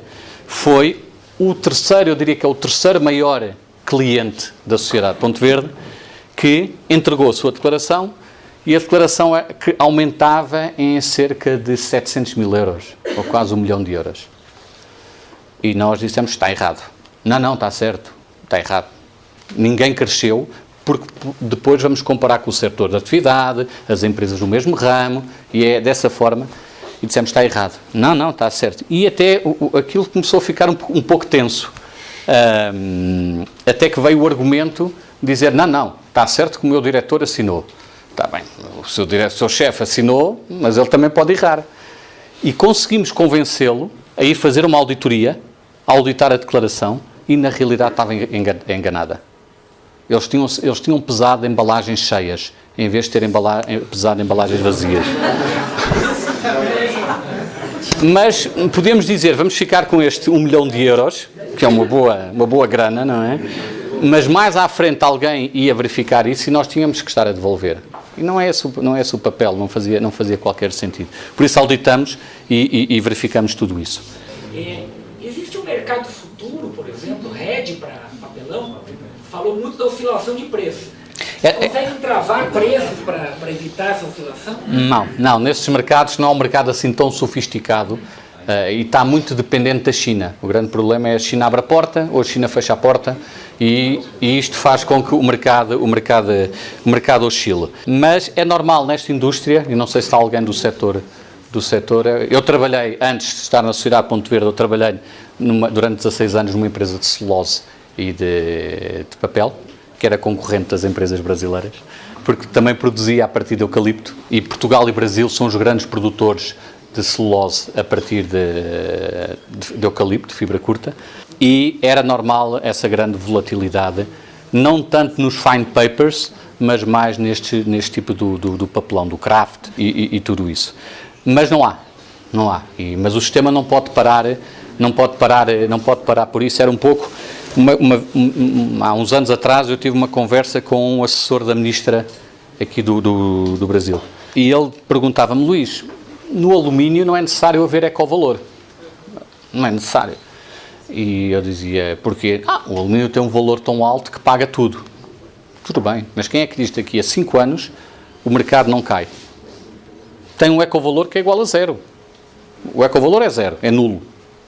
foi o terceiro, eu diria que é o terceiro maior cliente da Sociedade Ponto Verde, que entregou a sua declaração e a declaração que aumentava em cerca de 700 mil euros, ou quase 1 milhão de euros. E nós dissemos, está errado. Não, está certo, está errado. Ninguém cresceu, porque depois vamos comparar com o setor da atividade, as empresas do mesmo ramo, e é dessa forma, e dissemos, está errado. Não, está certo. E até aquilo começou a ficar um pouco tenso. Até que veio o argumento de dizer, não, está certo que o meu diretor assinou. Está bem, o seu chefe assinou, mas ele também pode errar. E conseguimos convencê-lo a ir fazer uma auditoria, a auditar a declaração, e na realidade estava enganada. Eles tinham pesado embalagens cheias, em vez de terem pesado embalagens vazias. Mas podemos dizer, vamos ficar com este 1 milhão de euros, que é uma boa grana, não é? Mas mais à frente alguém ia verificar isso e nós tínhamos que estar a devolver. E não é esse o papel, não fazia qualquer sentido. Por isso auditamos e verificamos tudo isso. Existe um mercado futuro, por exemplo, rede para papelão? Falou muito da oscilação de preço. Conseguem travar preços para evitar essa oscilação? Não. Nesses mercados não é um mercado assim tão sofisticado e está muito dependente da China. O grande problema é a China abre a porta ou a China fecha a porta e isto faz com que o mercado oscile. Mas é normal nesta indústria, e não sei se está alguém do setor, eu trabalhei, antes de estar na Sociedade Ponto Verde, eu trabalhei durante 16 anos numa empresa de celulose e de papel, que era concorrente das empresas brasileiras, porque também produzia a partir de eucalipto, e Portugal e Brasil são os grandes produtores de celulose a partir de eucalipto, de fibra curta, e era normal essa grande volatilidade, não tanto nos fine papers, mas mais neste tipo do papelão, do craft e tudo isso. Mas não há. Mas o sistema não pode parar por isso. Era um pouco... há uns anos atrás eu tive uma conversa com um assessor da ministra aqui do Brasil. E ele perguntava-me, Luís, no alumínio não é necessário haver ecovalor. Não é necessário. E eu dizia, porquê? O alumínio tem um valor tão alto que paga tudo. Tudo bem, mas quem é que diz que daqui a 5 anos o mercado não cai? Tem um ecovalor que é igual a zero. O ecovalor é zero, é nulo.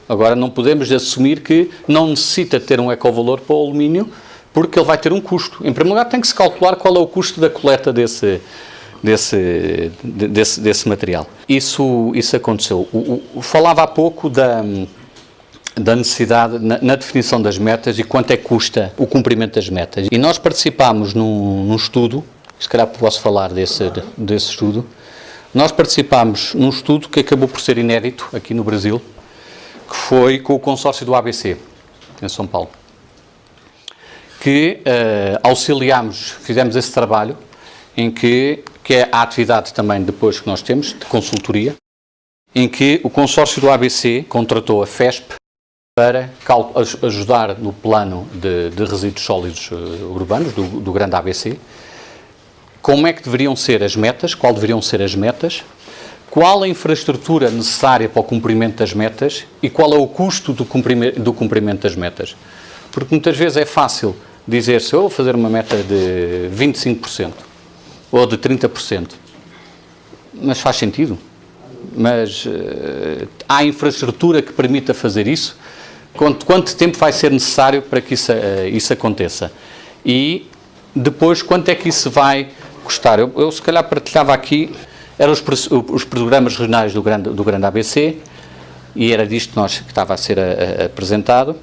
Agora não podemos assumir que não necessita ter um ecovalor para o alumínio, porque ele vai ter um custo. Em primeiro lugar tem que se calcular qual é o custo da coleta desse material. Isso aconteceu. Falava há pouco da necessidade, na definição das metas e quanto é que custa o cumprimento das metas. E nós participámos num estudo, se calhar posso falar desse estudo, nós participámos num estudo que acabou por ser inédito aqui no Brasil, que foi com o consórcio do ABC, em São Paulo, que auxiliámos, fizemos esse trabalho, em que é a atividade também depois que nós temos, de consultoria, em que o consórcio do ABC contratou a FESP para ajudar no plano de resíduos sólidos urbanos do grande ABC, como é que deveriam ser as metas, qual deveriam ser as metas, qual a infraestrutura necessária para o cumprimento das metas e qual é o custo do cumprimento das metas. Porque muitas vezes é fácil dizer-se, eu vou fazer uma meta de 25% ou de 30%, mas faz sentido. Mas há infraestrutura que permita fazer isso? Quanto tempo vai ser necessário para que isso aconteça? E depois, quanto é que isso vai custar? Eu se calhar partilhava aqui, eram os programas regionais do grande ABC, e era disto que estava a ser apresentado.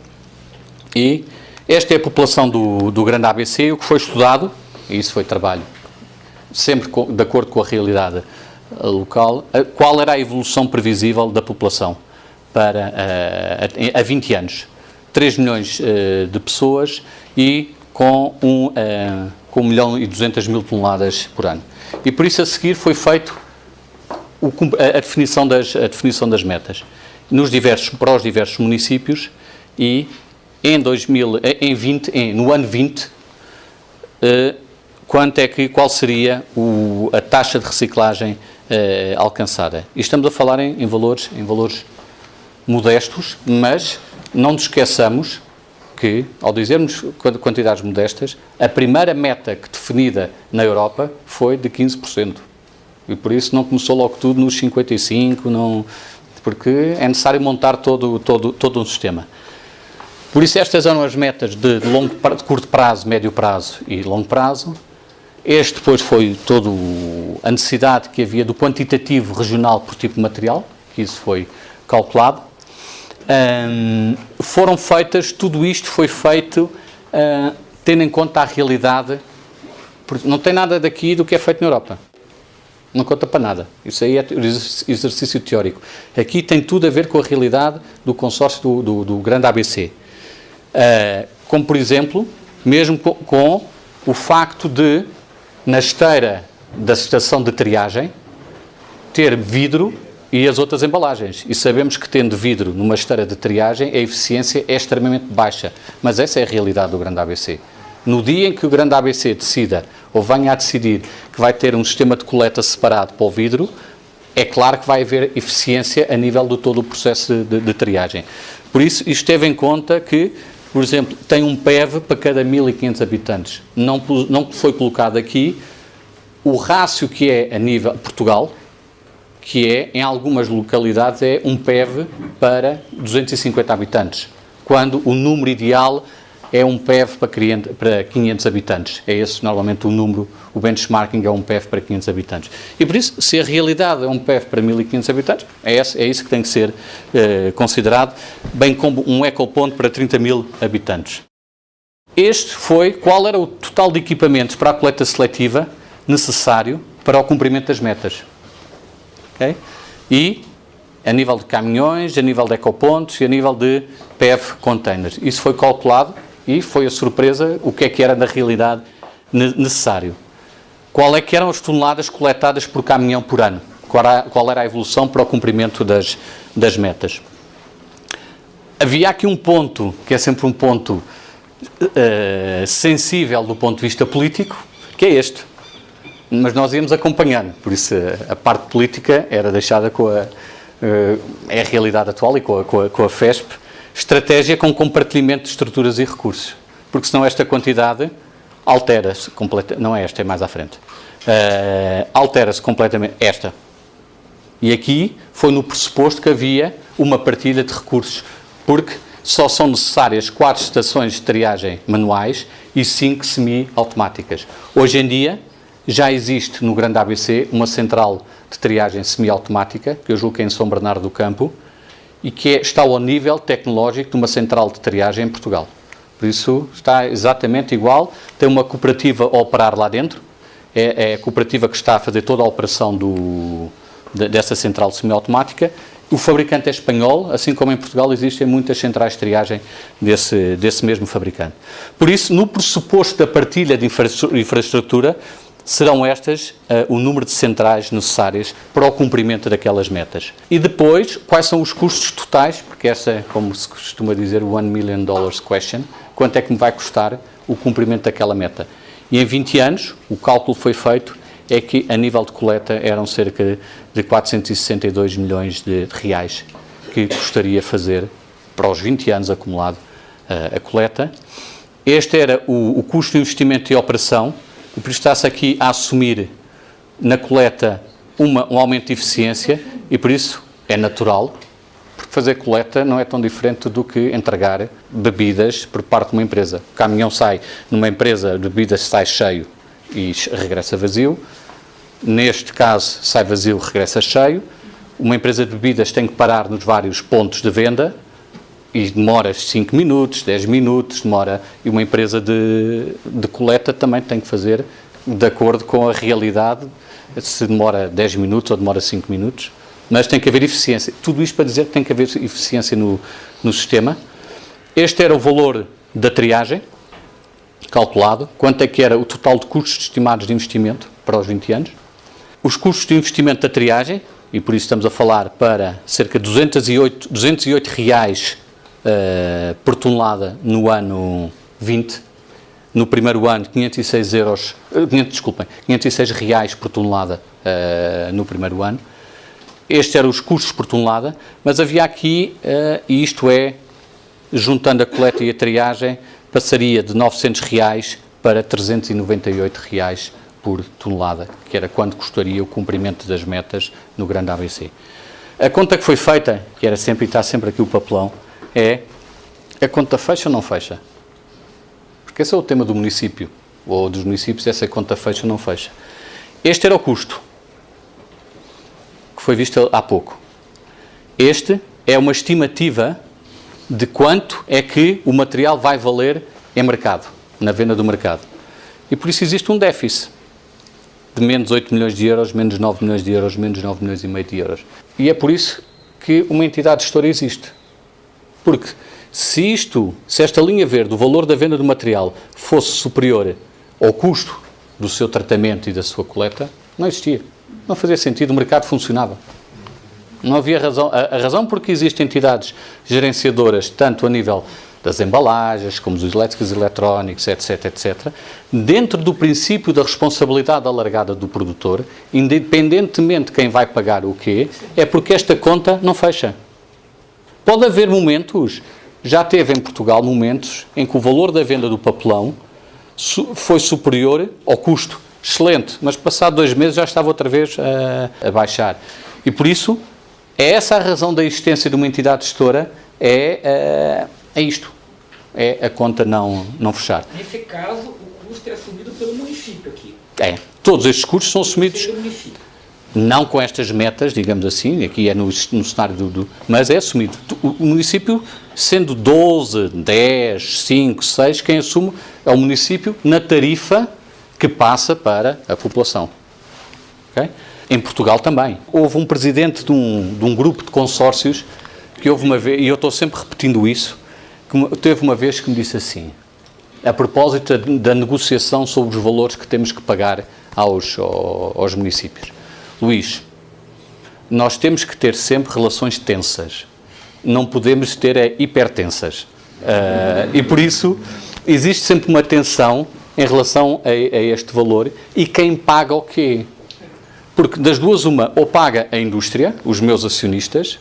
E esta é a população do grande ABC, o que foi estudado, e isso foi trabalho, sempre de acordo com a realidade local, qual era a evolução previsível da população para a 20 anos. 3 milhões de pessoas e com 1 milhão e 200 mil toneladas por ano. E por isso a seguir foi feito a definição das metas para os diversos municípios e no ano 20, qual seria a taxa de reciclagem alcançada. E estamos a falar em valores modestos, mas não nos esqueçamos que, ao dizermos quantidades modestas, a primeira meta definida na Europa foi de 15%. E por isso não começou logo tudo nos 55%, porque é necessário montar todo um sistema. Por isso estas eram as metas de curto prazo, médio prazo e longo prazo. Este depois foi toda a necessidade que havia do quantitativo regional por tipo de material, que isso foi calculado. Tudo isto foi feito tendo em conta a realidade, porque não tem nada daqui do que é feito na Europa. Não conta para nada. Isso aí é exercício teórico. Aqui tem tudo a ver com a realidade do consórcio do grande ABC. Como, por exemplo, mesmo com o facto de, na esteira da estação de triagem, ter vidro e as outras embalagens. E sabemos que, tendo vidro numa esteira de triagem, a eficiência é extremamente baixa. Mas essa é a realidade do grande ABC. No dia em que o grande ABC decida, ou venha a decidir, que vai ter um sistema de coleta separado para o vidro, é claro que vai haver eficiência a nível de todo o processo de triagem. Por isso, isto teve em conta que, por exemplo, tem um PEV para cada 1.500 habitantes. Não foi colocado aqui o rácio que é a nível Portugal, que é, em algumas localidades, é um PEV para 250 habitantes, quando o número ideal é um PEV para 500 habitantes. É esse, normalmente, o número, o benchmarking é um PEV para 500 habitantes. E por isso, se a realidade é um PEV para 1.500 habitantes, é isso que tem que ser considerado, bem como um ecoponto para 30 mil habitantes. Qual era o total de equipamentos para a coleta seletiva necessário para o cumprimento das metas. Okay? E a nível de caminhões, a nível de ecopontos e a nível de PEV containers. Isso foi calculado e foi a surpresa o que era na realidade necessário. Qual é que eram as toneladas coletadas por caminhão por ano? Qual era a evolução para o cumprimento das metas? Havia aqui um ponto, que é sempre um ponto sensível do ponto de vista político, que é este. Mas nós íamos acompanhando, por isso a parte política era deixada é a realidade atual e com a FESP, estratégia com compartilhamento de estruturas e recursos, porque senão esta quantidade altera-se completamente, não é esta, é mais à frente, altera-se completamente esta. E aqui foi no pressuposto que havia uma partilha de recursos, porque só são necessárias 4 estações de triagem manuais e 5 semi-automáticas. Hoje em dia, já existe no grande ABC uma central de triagem semi-automática, que eu julgo que é em São Bernardo do Campo, e que está ao nível tecnológico de uma central de triagem em Portugal. Por isso está exatamente igual, tem uma cooperativa a operar lá dentro, é a cooperativa que está a fazer toda a operação dessa central semi-automática, O fabricante é espanhol, assim como em Portugal existem muitas centrais de triagem desse mesmo fabricante. Por isso, no pressuposto da partilha de infraestrutura, serão estas o número de centrais necessárias para o cumprimento daquelas metas. E depois, quais são os custos totais, porque essa é, como se costuma dizer, o $1 million question, quanto é que me vai custar o cumprimento daquela meta. E em 20 anos, o cálculo foi feito, é que a nível de coleta eram cerca de 462 milhões de reais que custaria fazer para os 20 anos acumulado a coleta. Este era o custo de investimento e operação, e por isso está-se aqui a assumir na coleta um aumento de eficiência, e por isso é natural, porque fazer coleta não é tão diferente do que entregar bebidas por parte de uma empresa. O caminhão sai numa empresa de bebidas, sai cheio e regressa vazio. Neste caso, sai vazio, regressa cheio. Uma empresa de bebidas tem que parar nos vários pontos de venda e demora 5 minutos, 10 minutos, demora. E uma empresa de coleta também tem que fazer de acordo com a realidade, se demora 10 minutos ou demora 5 minutos. Mas tem que haver eficiência. Tudo isto para dizer que tem que haver eficiência no sistema. Este era o valor da triagem, calculado. Quanto é que era o total de custos estimados de investimento para os 20 anos? Os custos de investimento da triagem, e por isso estamos a falar para cerca de 208 reais por tonelada no ano 20. No primeiro ano, 506 reais por tonelada no primeiro ano. Estes eram os custos por tonelada, mas havia aqui, e isto é, juntando a coleta e a triagem, passaria de 900 reais para 398 reais por tonelada, que era quanto custaria o cumprimento das metas no grande ABC. A conta que foi feita, que era sempre, e está sempre aqui o papelão, é: a conta fecha ou não fecha? Porque esse é o tema do município, ou dos municípios, essa conta fecha ou não fecha. Este era o custo, que foi visto há pouco. Este é uma estimativa de quanto é que o material vai valer em mercado, na venda do mercado. E por isso existe um déficit de menos 8 milhões de euros, menos 9 milhões de euros, menos 9 milhões e meio de euros. E é por isso que uma entidade gestora existe. Porque se esta linha verde, o valor da venda do material, fosse superior ao custo do seu tratamento e da sua coleta, não existia. Não fazia sentido, o mercado funcionava. Não havia razão. A razão porque existem entidades gerenciadoras, tanto a nível das embalagens, como os elétricos e eletrónicos, etc., etc., dentro do princípio da responsabilidade alargada do produtor, independentemente de quem vai pagar o quê, é porque esta conta não fecha. Pode haver momentos, já teve em Portugal momentos, em que o valor da venda do papelão foi superior ao custo. Excelente, mas passado 2 meses já estava outra vez a baixar. E por isso, é essa a razão da existência de uma entidade gestora, é isto, é a conta não fechar. Nesse caso, o custo é assumido pelo município aqui. Todos estes custos são assumidos, não com estas metas, digamos assim, aqui é no cenário mas é assumido. O município, sendo 12, 10, 5, 6, quem assume é o município na tarifa que passa para a população. Okay? Em Portugal também. Houve um presidente de um grupo de consórcios que houve uma vez, e eu estou sempre repetindo isso, que teve uma vez que me disse assim, a propósito da negociação sobre os valores que temos que pagar aos municípios: Luís, nós temos que ter sempre relações tensas, não podemos ter hipertensas. E por isso existe sempre uma tensão em relação a este valor, e quem paga o quê? Porque das duas uma, ou paga a indústria, os meus acionistas,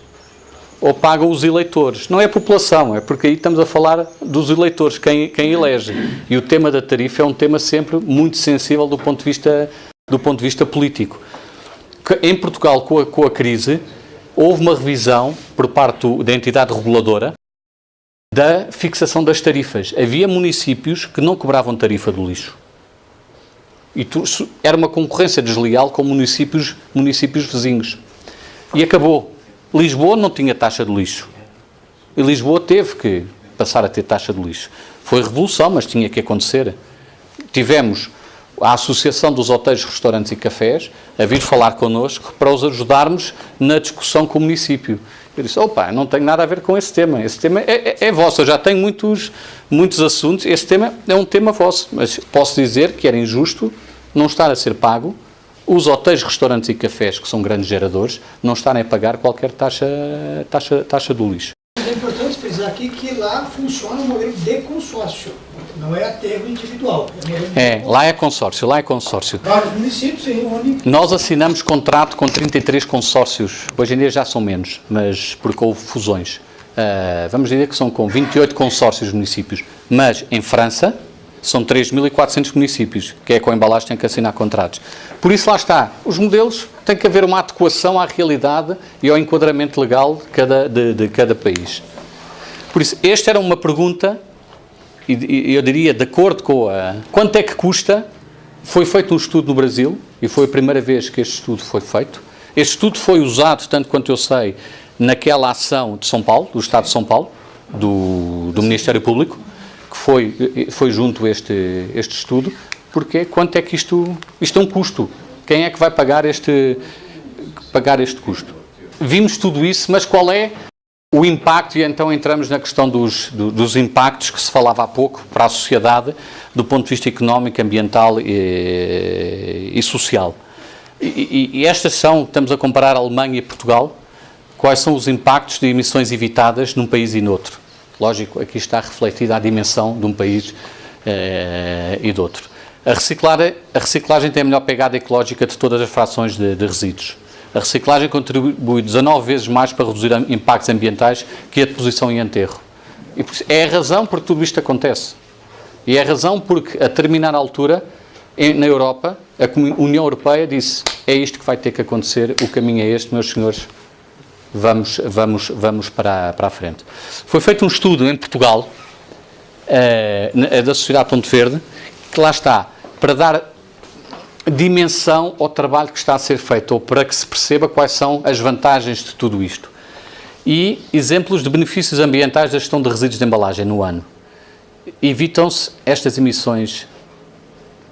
ou pagam os eleitores. Não é a população, é porque aí estamos a falar dos eleitores, quem elege. E o tema da tarifa é um tema sempre muito sensível do ponto de vista político. Em Portugal, com a crise, houve uma revisão por parte da entidade reguladora da fixação das tarifas. Havia municípios que não cobravam tarifa do lixo. E era uma concorrência desleal com municípios vizinhos. E acabou. Lisboa não tinha taxa de lixo. E Lisboa teve que passar a ter taxa de lixo. Foi revolução, mas tinha que acontecer. Tivemos a Associação dos Hotéis, Restaurantes e Cafés a vir falar connosco para os ajudarmos na discussão com o município. Eu disse, opa, não tenho nada a ver com esse tema é vosso, eu já tenho muitos assuntos, esse tema é um tema vosso, mas posso dizer que era injusto não estar a ser pago, os hotéis, restaurantes e cafés, que são grandes geradores, não estarem a pagar qualquer taxa do lixo. É importante frisar aqui que lá funciona o modelo de consórcio, não é aterro individual. Lá é consórcio. Vários municípios se reúnem. Nós assinamos contrato com 33 consórcios, hoje em dia já são menos, mas porque houve fusões. Vamos dizer que são com 28 consórcios municípios, mas em França são 3.400 municípios, que é com a embalagem que tem que assinar contratos. Por isso lá está, os modelos tem que haver uma adequação à realidade e ao enquadramento legal de cada país. Por isso, esta era uma pergunta, e eu diria, de acordo com quanto é que custa, foi feito um estudo no Brasil, e foi a primeira vez que este estudo foi feito. Este estudo foi usado, tanto quanto eu sei, naquela ação de São Paulo, do Estado de São Paulo, do Ministério Público, que foi junto este estudo, porque quanto é que isto é um custo? Quem é que vai pagar este custo? Vimos tudo isso, mas qual é o impacto? E então entramos na questão dos impactos que se falava há pouco para a sociedade, do ponto de vista económico, ambiental e social. E estas estamos a comparar a Alemanha e Portugal, quais são os impactos de emissões evitadas num país e noutro. Lógico, aqui está refletida a dimensão de um país e de outro. A reciclagem tem a melhor pegada ecológica de todas as frações de resíduos. A reciclagem contribui 19 vezes mais para reduzir impactos ambientais que a deposição em enterro. E é a razão por que tudo isto acontece. E é a razão porque, a determinada altura, na Europa, a União Europeia disse, é isto que vai ter que acontecer, o caminho é este, meus senhores, vamos para a frente. Foi feito um estudo em Portugal, da Sociedade Ponte Verde, que lá está, para dar dimensão ao trabalho que está a ser feito, ou para que se perceba quais são as vantagens de tudo isto. E exemplos de benefícios ambientais da gestão de resíduos de embalagem no ano. Evitam-se estas emissões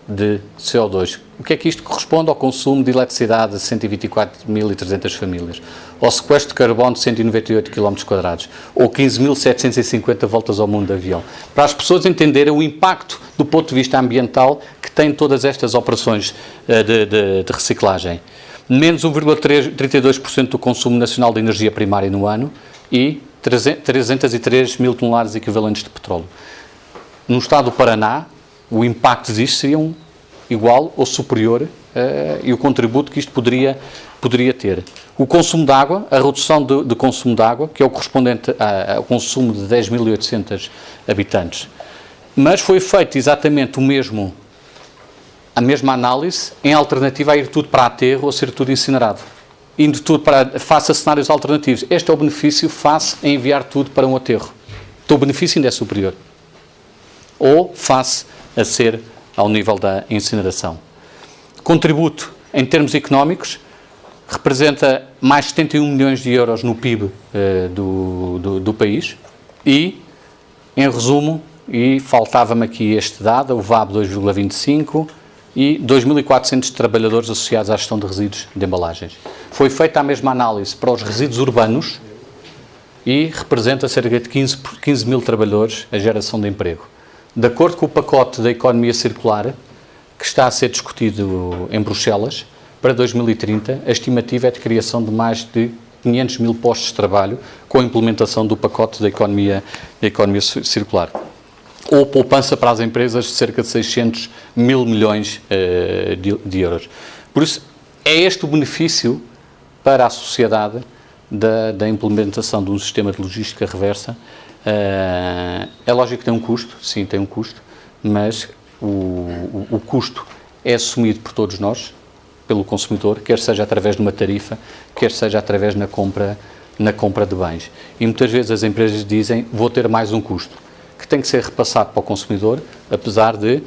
de CO2. O que é que isto corresponde ao consumo de eletricidade de 124.300 famílias, ao sequestro de carbono de 198 km², ou 15.750 voltas ao mundo de avião. Para as pessoas entenderem o impacto do ponto de vista ambiental que têm todas estas operações de reciclagem. Menos 1,32% do consumo nacional de energia primária no ano e 303 mil toneladas equivalentes de petróleo. No estado do Paraná, o impacto disto seria igual ou superior e o contributo que isto poderia ter. O consumo de água, a redução de consumo de água, que é o correspondente ao consumo de 10.800 habitantes. Mas foi feito exatamente a mesma análise em alternativa a ir tudo para aterro ou ser tudo incinerado. Indo tudo face a cenários alternativos. Este é o benefício face a enviar tudo para um aterro. Então o benefício ainda é superior. Ou face a ser ao nível da incineração. Contributo em termos económicos representa mais de 71 milhões de euros no PIB do país e, em resumo, e faltava-me aqui este dado, o VAB 2,25 e 2.400 trabalhadores associados à gestão de resíduos de embalagens. Foi feita a mesma análise para os resíduos urbanos e representa cerca de 15 mil trabalhadores a geração de emprego. De acordo com o pacote da economia circular, que está a ser discutido em Bruxelas, para 2030, a estimativa é de criação de mais de 500 mil postos de trabalho com a implementação do pacote da economia circular. Ou poupança para as empresas de cerca de 600 mil milhões de euros. Por isso, é este o benefício para a sociedade da implementação de um sistema de logística reversa. É lógico que tem um custo, sim, tem um custo, mas o custo é assumido por todos nós, pelo consumidor, quer seja através de uma tarifa, quer seja através na compra de bens. E muitas vezes as empresas dizem, vou ter mais um custo, que tem que ser repassado para o consumidor, apesar de,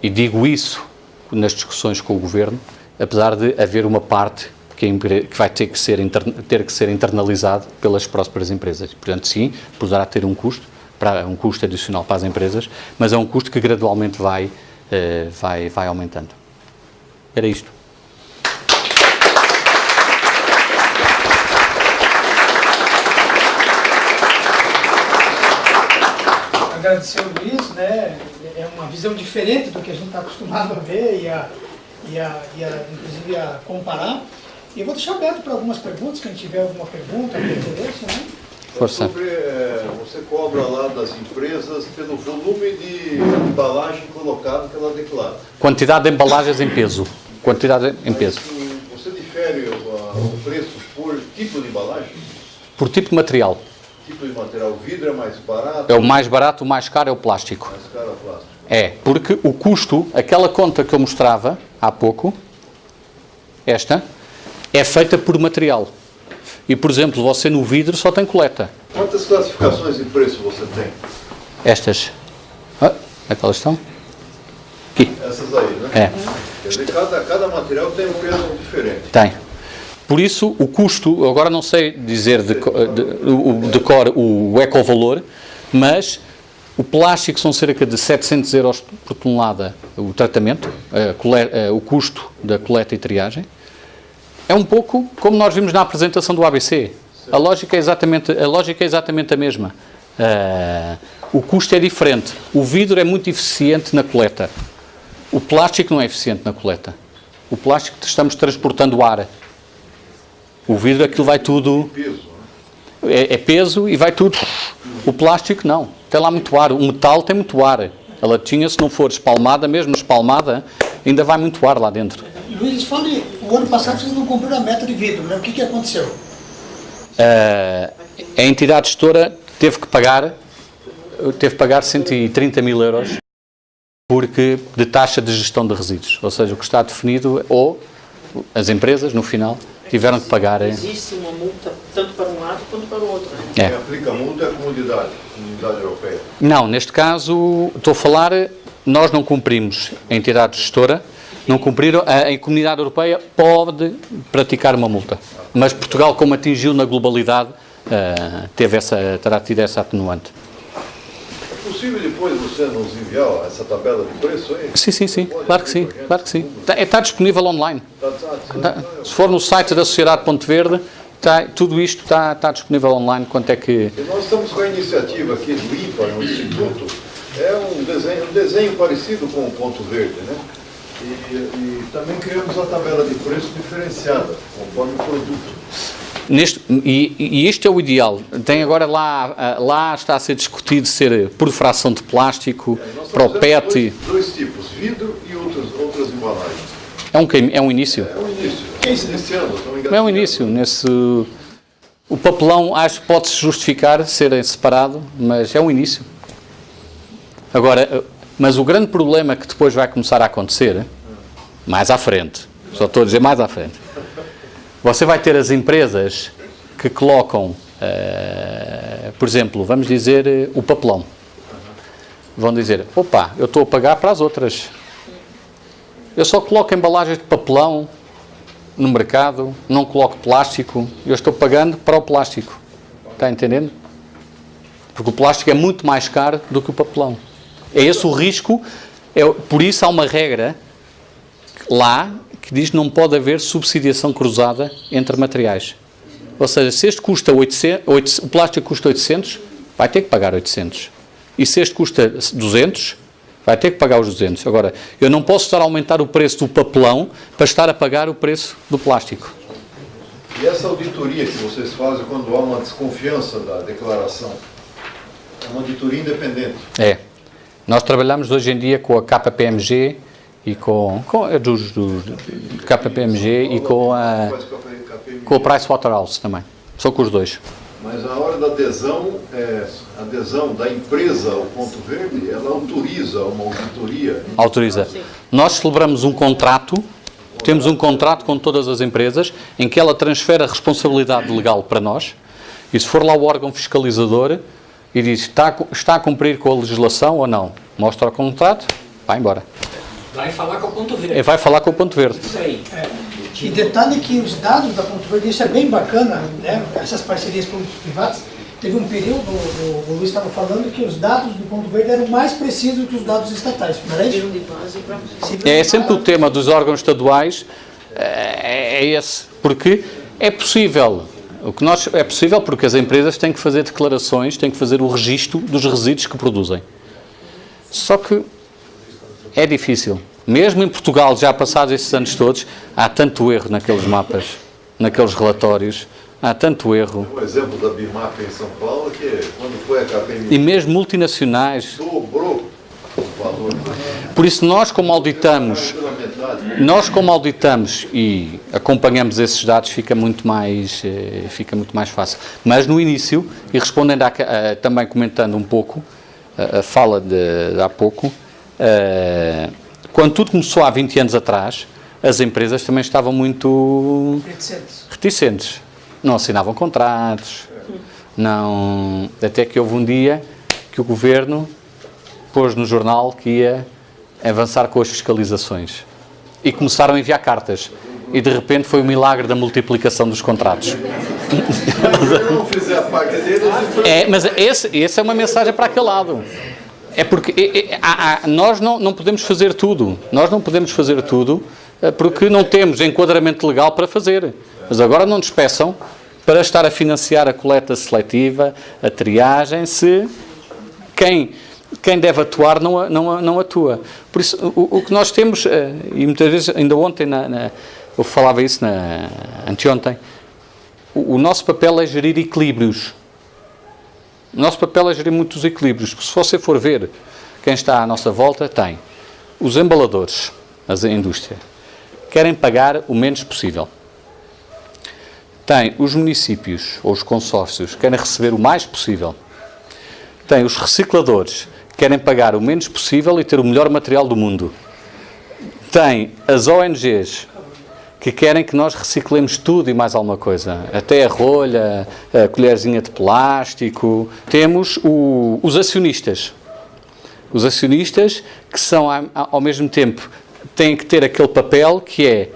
e digo isso nas discussões com o Governo, apesar de haver uma parte que vai ter que ser internalizado pelas próprias empresas. Portanto, sim, poderá ter um custo adicional para as empresas, mas é um custo que gradualmente vai aumentando. Era isto. agradecer ao Luiz, né? É uma visão diferente do que a gente está acostumado a ver inclusive a comparar. E eu vou deixar aberto para algumas perguntas, quem tiver alguma pergunta, algum interesse, né? Força. Você cobra lá das empresas pelo volume de embalagem colocado que ela declara. Quantidade de embalagens em peso. Quantidade em peso. Mas, você difere o preço por tipo de embalagem? Por tipo de material. Tipo de material, o vidro é mais barato? É o mais barato, o mais caro é o plástico. Mais caro é o plástico. É, porque o custo, aquela conta que eu mostrava há pouco, esta, é feita por material. E, por exemplo, você no vidro só tem coleta. Quantas classificações de preço você tem? Estas. Onde é que elas estão? Aqui. Essas aí, né? É. Quer dizer, cada material tem um peso diferente. Tem. Por isso, o custo, eu agora não sei dizer de cor o ecovalor, mas o plástico são cerca de 700 euros por tonelada o tratamento, o custo da coleta e triagem. É um pouco como nós vimos na apresentação do ABC. A lógica é exatamente a mesma. O custo é diferente. O vidro é muito eficiente na coleta. O plástico não é eficiente na coleta. O plástico estamos transportando ar. O vidro, aquilo vai tudo... Peso, é peso e vai tudo. O plástico não. Tem lá muito ar. O metal tem muito ar. A latinha, se não for espalmada, mesmo espalmada, ainda vai muito ar lá dentro. Luiz, fale, o ano passado vocês não cumpriram a meta de vidro, né? O que aconteceu? A entidade gestora teve que pagar 130 mil euros porque de taxa de gestão de resíduos. Ou seja, o que está definido, ou as empresas, no final, tiveram que pagar. Existe uma multa tanto para um lado quanto para o outro, né? Quem aplica a multa é a comunidade europeia. Não, neste caso, estou a falar, nós não cumprimos, a entidade gestora, não cumpriram, a comunidade europeia pode praticar uma multa. Mas Portugal, como atingiu na globalidade, terá tido essa atenuante. É possível depois você nos enviar essa tabela de preço aí? Sim, claro que sim, claro que sim. Está disponível online. Se for no site da Sociedade Ponte Verde, tudo isto está disponível online, quanto é que... E nós estamos com a iniciativa aqui do IPA, no Instituto, é um desenho parecido com o Ponto Verde, né? E também criamos a tabela de preço diferenciada, conforme o produto. E este é o ideal. Tem agora lá está a ser discutido ser por fração de plástico, para o PET. Dois tipos, vidro e outras embalagens. É um início. É um início. Iniciando, É um início. O papelão acho que pode-se justificar ser separado, mas é um início. Agora, mas o grande problema que depois vai começar a acontecer, mais à frente, só estou a dizer mais à frente, você vai ter as empresas que colocam, por exemplo, vamos dizer, o papelão. Vão dizer, opa, eu estou a pagar para as outras. Eu só coloco embalagens de papelão no mercado, não coloco plástico, eu estou pagando para o plástico. Está entendendo? Porque o plástico é muito mais caro do que o papelão. É esse o risco, por isso há uma regra lá que diz que não pode haver subsidiação cruzada entre materiais. Ou seja, se este custa 800, o plástico custa 800, vai ter que pagar 800. E se este custa 200, vai ter que pagar os 200. Agora, eu não posso estar a aumentar o preço do papelão para estar a pagar o preço do plástico. E essa auditoria que vocês fazem quando há uma desconfiança da declaração, é uma auditoria independente? É. Nós trabalhamos hoje em dia com a KPMG e com KPMG e com o Pricewaterhouse também. Só com os dois. Mas a hora da adesão, a adesão da empresa ao Ponto Verde, ela autoriza uma auditoria? Autoriza. Nós celebramos um contrato, temos um contrato com todas as empresas, em que ela transfere a responsabilidade legal para nós, e se for lá o órgão fiscalizador e diz está a cumprir com a legislação ou não, mostra o contrato, vai embora. Vai falar com o Ponto Verde. Vai falar com o Ponto Verde. Isso aí. E detalhe que os dados da Ponto Verde, isso é bem bacana, né? Essas parcerias públicas-privadas. Teve um período, o Luiz estava falando, que os dados do Ponto Verde eram mais precisos que os dados estatais, não era isso? É sempre o tema dos órgãos estaduais, é esse, porque é possível, é possível porque as empresas têm que fazer declarações, têm que fazer o registro dos resíduos que produzem. Só que é difícil. Mesmo em Portugal, já passados esses anos todos, há tanto erro naqueles mapas, naqueles relatórios, há tanto erro. Um exemplo da BIMAP em São Paulo, que quando foi a KPMG, E mesmo multinacionais. dobrou o valor. Por isso nós como auditamos e acompanhamos esses dados, fica muito mais fácil. Mas no início, e respondendo também comentando um pouco, a fala de há pouco, quando tudo começou há 20 anos atrás, as empresas também estavam muito reticentes. Não assinavam contratos, até que houve um dia que o Governo pôs no jornal que ia avançar com as fiscalizações. E começaram a enviar cartas. E de repente foi o milagre da multiplicação dos contratos. Se não fizer a parte deles, Mas essa é uma mensagem para aquele lado. É porque nós não podemos fazer tudo. Nós não podemos fazer tudo porque não temos enquadramento legal para fazer. Mas agora não nos peçam para estar a financiar a coleta seletiva, a triagem, se quem deve atuar não atua. Por isso, o que nós temos, e muitas vezes, ainda ontem, eu falava isso anteontem, o nosso papel é gerir equilíbrios. O nosso papel é gerir muitos equilíbrios. Se você for ver quem está à nossa volta, tem os embaladores, a indústria, querem pagar o menos possível. Tem os municípios, ou os consórcios, querem receber o mais possível. Tem os recicladores, querem pagar o menos possível e ter o melhor material do mundo. Tem as ONGs, que querem que nós reciclemos tudo e mais alguma coisa. Até a rolha, a colherzinha de plástico. Temos os acionistas. Os acionistas que são, ao mesmo tempo, têm que ter aquele papel que é: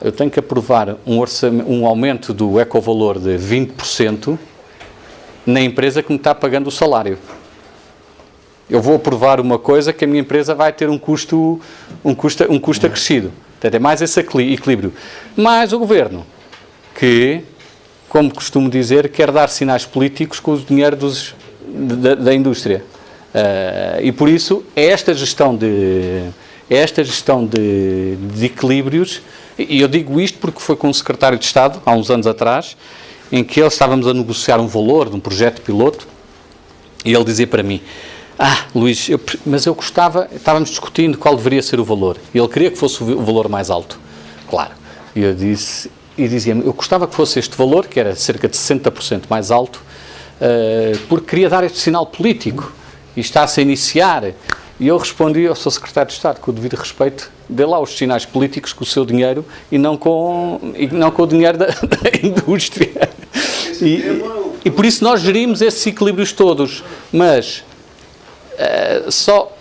eu tenho que aprovar um aumento do ecovalor de 20% na empresa que me está pagando o salário. Eu vou aprovar uma coisa que a minha empresa vai ter um custo acrescido. Portanto, é mais esse equilíbrio. Mas o Governo, que, como costumo dizer, quer dar sinais políticos com o dinheiro da indústria. E por isso, é esta gestão de equilíbrios, e eu digo isto porque foi com o Secretário de Estado, há uns anos atrás, em que estávamos a negociar um valor de um projeto piloto, e ele dizia para mim: Luís, mas eu gostava, estávamos discutindo qual deveria ser o valor, e ele queria que fosse o valor mais alto, claro, e eu dizia-me, eu gostava que fosse este valor, que era cerca de 60% mais alto, porque queria dar este sinal político, e está-se a iniciar. E eu respondi ao Sr. Secretário de Estado, com o devido respeito, dê lá os sinais políticos com o seu dinheiro e não com o dinheiro da indústria. E por isso nós gerimos esses equilíbrios todos. Mas só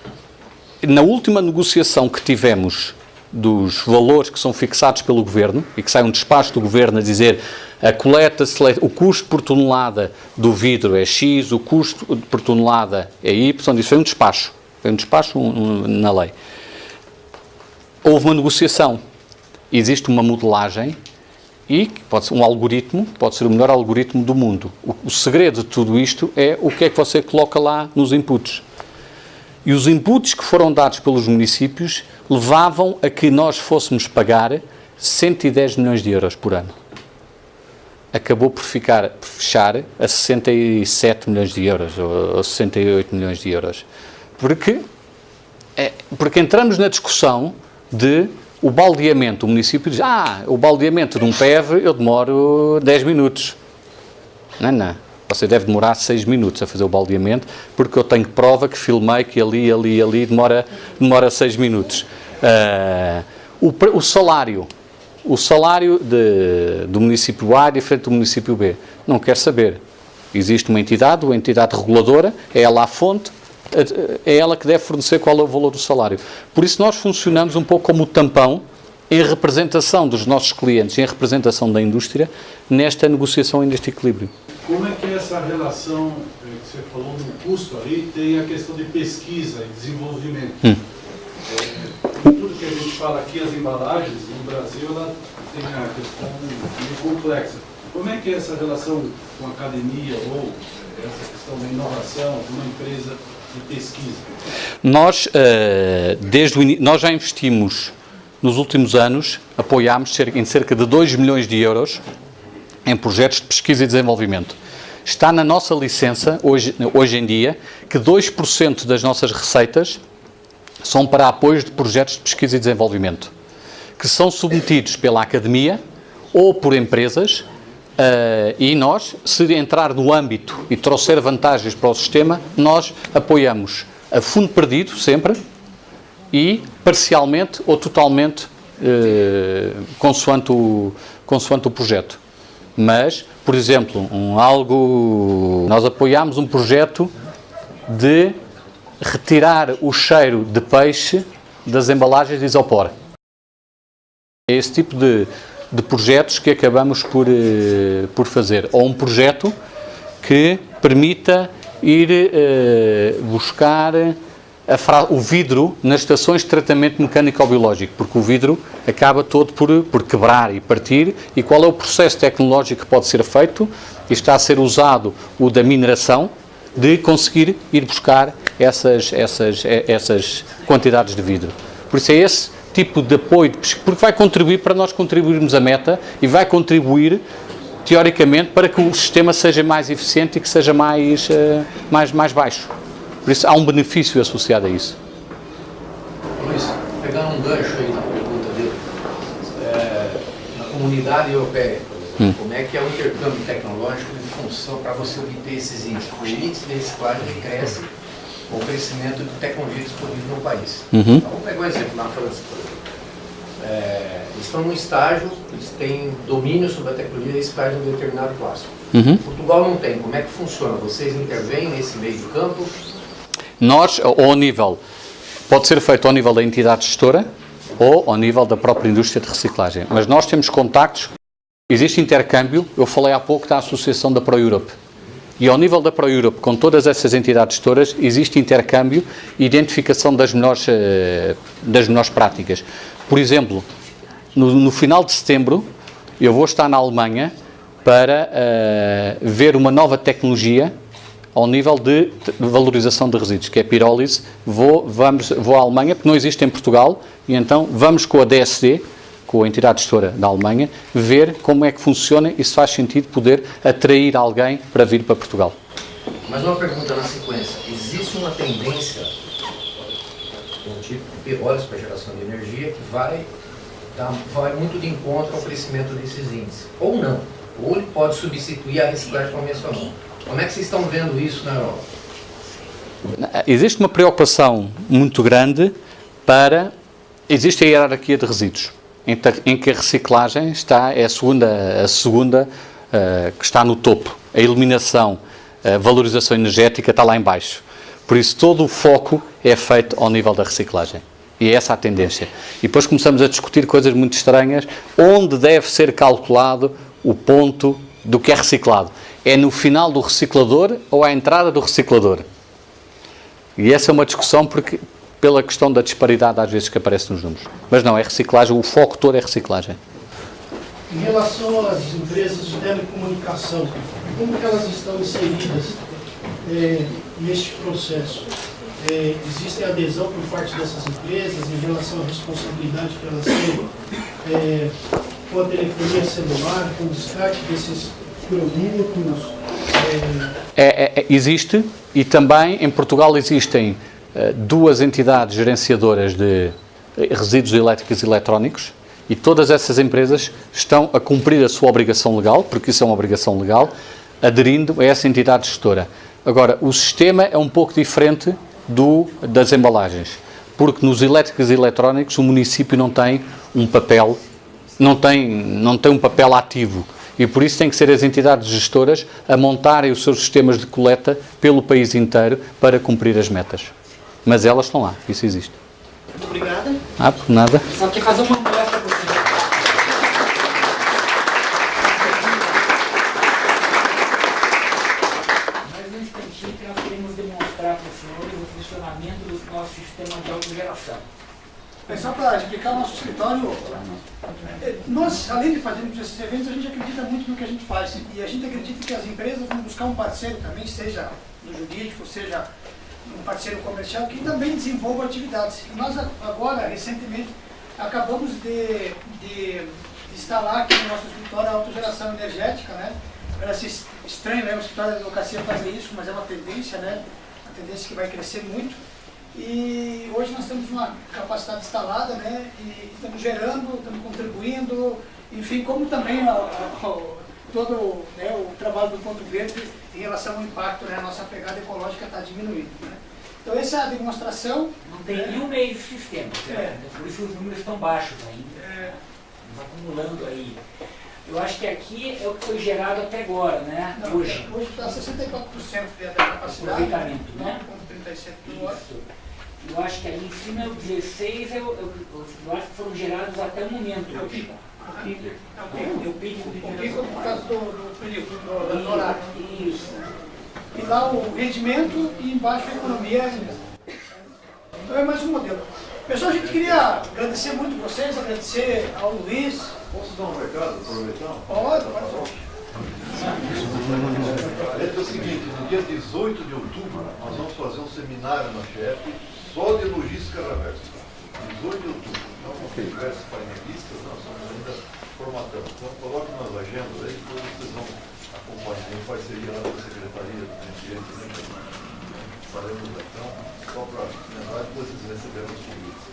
na última negociação que tivemos dos valores que são fixados pelo Governo, e que sai um despacho do Governo a dizer a coleta, o custo por tonelada do vidro é X, o custo por tonelada é Y, isso foi um despacho. Foi um despacho na lei. Houve uma negociação. Existe uma modelagem e pode ser um algoritmo, pode ser o melhor algoritmo do mundo. O segredo de tudo isto é o que é que você coloca lá nos inputs. E os inputs que foram dados pelos municípios levavam a que nós fôssemos pagar 110 milhões de euros por ano. Acabou por fechar a 67 milhões de euros ou 68 milhões de euros. Porque entramos na discussão de o baldeamento. O município diz: o baldeamento de um PEV eu demoro 10 minutos. Não. Você deve demorar 6 minutos a fazer o baldeamento, porque eu tenho prova que filmei que ali demora 6 minutos. O salário do município A é diferente do município B. Não quer saber. Existe uma entidade reguladora, é ela a fonte, é ela que deve fornecer qual é o valor do salário. Por isso nós funcionamos um pouco como o tampão em representação dos nossos clientes, em representação da indústria, nesta negociação e neste equilíbrio. Como é que é essa relação que você falou do custo ali, tem a questão de pesquisa e desenvolvimento? Tudo que a gente fala aqui, as embalagens, no Brasil, ela tem a questão meio complexa. Como é que é essa relação com a academia ou essa questão da inovação de uma empresa de pesquisa? Nós, nós já investimos, nos últimos anos, apoiámos em cerca de 2 milhões de euros em projetos de pesquisa e desenvolvimento. Está na nossa licença, hoje em dia, que 2% das nossas receitas são para apoios de projetos de pesquisa e desenvolvimento, que são submetidos pela academia ou por empresas, e nós, se entrar no âmbito e trouxer vantagens para o sistema, nós apoiamos a fundo perdido, sempre, e parcialmente ou totalmente, consoante o projeto. Mas, por exemplo, nós apoiamos um projeto de retirar o cheiro de peixe das embalagens de isopor. É esse tipo de projetos que acabamos por fazer. Ou um projeto que permita ir buscar o vidro nas estações de tratamento mecânico-biológico, porque o vidro acaba todo por quebrar e partir, e qual é o processo tecnológico que pode ser feito, e está a ser usado o da mineração, de conseguir ir buscar essas quantidades de vidro. Por isso é esse tipo de apoio, porque vai contribuir para nós contribuirmos a meta e vai contribuir, teoricamente, para que o sistema seja mais eficiente e que seja mais baixo. Por isso há um benefício associado a isso. Luís, pegando um gancho aí na pergunta dele, na comunidade europeia, por exemplo, como é que é o intercâmbio tecnológico em função para você obter esses índices? O índice de reciclagem cresce com o crescimento de tecnologia disponível no país. Então, vamos pegar um exemplo na França, por exemplo. Eles estão num estágio, eles têm domínio sobre a tecnologia de reciclagem de um determinado plástico. Portugal não tem. Como é que funciona? Vocês intervêm nesse meio de campo? Nós, pode ser feito ao nível da entidade gestora ou ao nível da própria indústria de reciclagem. Mas nós temos contactos, existe intercâmbio, eu falei há pouco da associação da ProEurope. E ao nível da ProEurope, com todas essas entidades gestoras, existe intercâmbio e identificação das melhores práticas. Por exemplo, no final de setembro, eu vou estar na Alemanha para ver uma nova tecnologia ao nível de valorização de resíduos, que é a pirólise. Vou à Alemanha, porque não existe em Portugal, e então vamos com a DSD, com a entidade gestora da Alemanha, ver como é que funciona e se faz sentido poder atrair alguém para vir para Portugal. Mas uma pergunta na sequência. Existe uma tendência do tipo de pirólise para geração de energia que vai muito de encontro ao crescimento desses índices? Ou não? Ou ele pode substituir a reciclagem convencional? Como é que vocês estão vendo isso na Europa? Existe uma preocupação muito grande existe a hierarquia de resíduos, em que a reciclagem é a segunda que está no topo. A eliminação, a valorização energética está lá em baixo. Por isso todo o foco é feito ao nível da reciclagem. E é essa a tendência. E depois começamos a discutir coisas muito estranhas, onde deve ser calculado o ponto do que é reciclado. É no final do reciclador ou à entrada do reciclador? E essa é uma discussão pela questão da disparidade às vezes que aparece nos números. Mas não, é reciclagem, o foco todo é reciclagem. Em relação às empresas de telecomunicação, como que elas estão inseridas neste processo? Existe adesão por parte dessas empresas em relação à responsabilidade que elas têm com a telefonia celular, com o descarte desses produtos? Existe, e também em Portugal existem duas entidades gerenciadoras de resíduos elétricos e eletrónicos, e todas essas empresas estão a cumprir a sua obrigação legal, porque isso é uma obrigação legal, aderindo a essa entidade gestora. Agora, o sistema é um pouco diferente das embalagens, porque nos elétricos e eletrónicos o município não tem um papel, não tem um papel ativo, e por isso tem que ser as entidades gestoras a montarem os seus sistemas de coleta pelo país inteiro para cumprir as metas. Mas elas estão lá, isso existe. Muito obrigada. Por nada. Só que fazer uma palestra para você. Mais um instantinho que nós queremos demonstrar para os senhores o funcionamento do nosso sistema de autogeração. É só para explicar o nosso escritório. Nós, além de fazermos esses eventos, a gente acredita muito no que a gente faz. E a gente acredita que as empresas vão buscar um parceiro também, seja no jurídico, seja um parceiro comercial, que também desenvolva atividades. E nós agora, recentemente, acabamos de instalar aqui no nosso escritório a autogeração energética, né? Parece estranho, né? O escritório da advocacia fazer isso, mas é uma tendência, né? Uma tendência que vai crescer muito. E hoje nós temos uma capacidade instalada, né? E estamos gerando, estamos contribuindo, enfim, como também todo, né, o trabalho do Ponto Verde em relação ao impacto, né? A nossa pegada ecológica está diminuindo, né? Então essa é a demonstração. Não tem nenhum meio de sistema, por isso os números estão baixos ainda. Estamos acumulando aí. Eu acho que aqui é o que foi gerado até agora, né? Não, hoje está 64% da capacidade. Aproveitamento, né? 37 kW. Eu acho que ali em cima é o 16, eu acho que foram gerados até o momento. É o pico. É o pico. O pico por causa do período, do horário. Isso. E lá o rendimento e embaixo a economia. Então é mais um modelo. Pessoal, a gente queria agradecer muito vocês, agradecer ao Luiz. Posso dar um recado, aproveitar? Pode. É o seguinte, no dia 18 de outubro, nós vamos fazer um seminário na FIEP só de logística reversa. 18 de outubro. Então, diversos painelistas, nós estamos ainda formatando. Então, coloque nas agendas aí, depois vocês vão acompanhar em parceria lá com a Secretaria do Meio Ambiente. Faremos então, só para lembrar, depois vocês receberão os convites.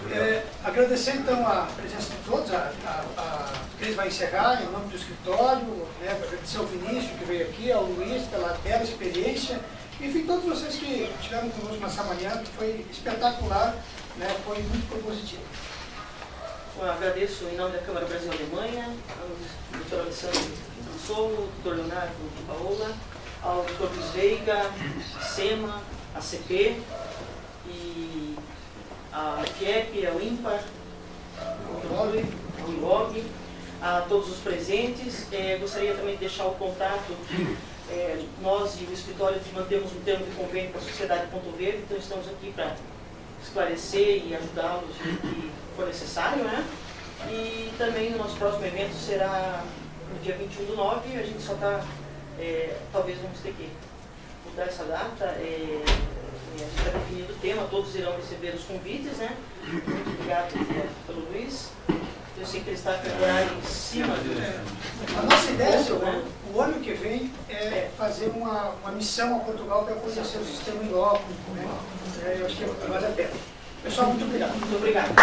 Agradecer então a presença de todos, a Cris vai encerrar em nome do escritório, né, agradecer ao Vinícius que veio aqui, ao Luiz pela bela experiência, enfim, todos vocês que estiveram conosco nessa manhã, que foi espetacular, né, foi muito propositivo. Eu agradeço em nome da Câmara Brasil-Alemanha, ao Dr. Alessandro Solo, Dr. Leonardo de Paola, ao Dr. Luiz Veiga, SEMA, a CP e a FIEP, a IMPAR, o ILOG, a todos os presentes. Gostaria também de deixar o contato que nós e o escritório mantemos um termo de convênio com a Sociedade Ponto Verde, então estamos aqui para esclarecer e ajudá-los no que for necessário, né? E também o nosso próximo evento será no dia 21/9, a gente só está, talvez vamos ter que mudar essa data, a gente está definindo o tema, todos irão receber os convites, né? Muito obrigado pelo Luiz. Eu sei que ele está com o horário em cima. A nossa ideia, o ano que vem, é fazer uma missão a Portugal para conhecer o sistema em loco, né? Eu acho que vale a pena. Pessoal, muito obrigado. Muito obrigado.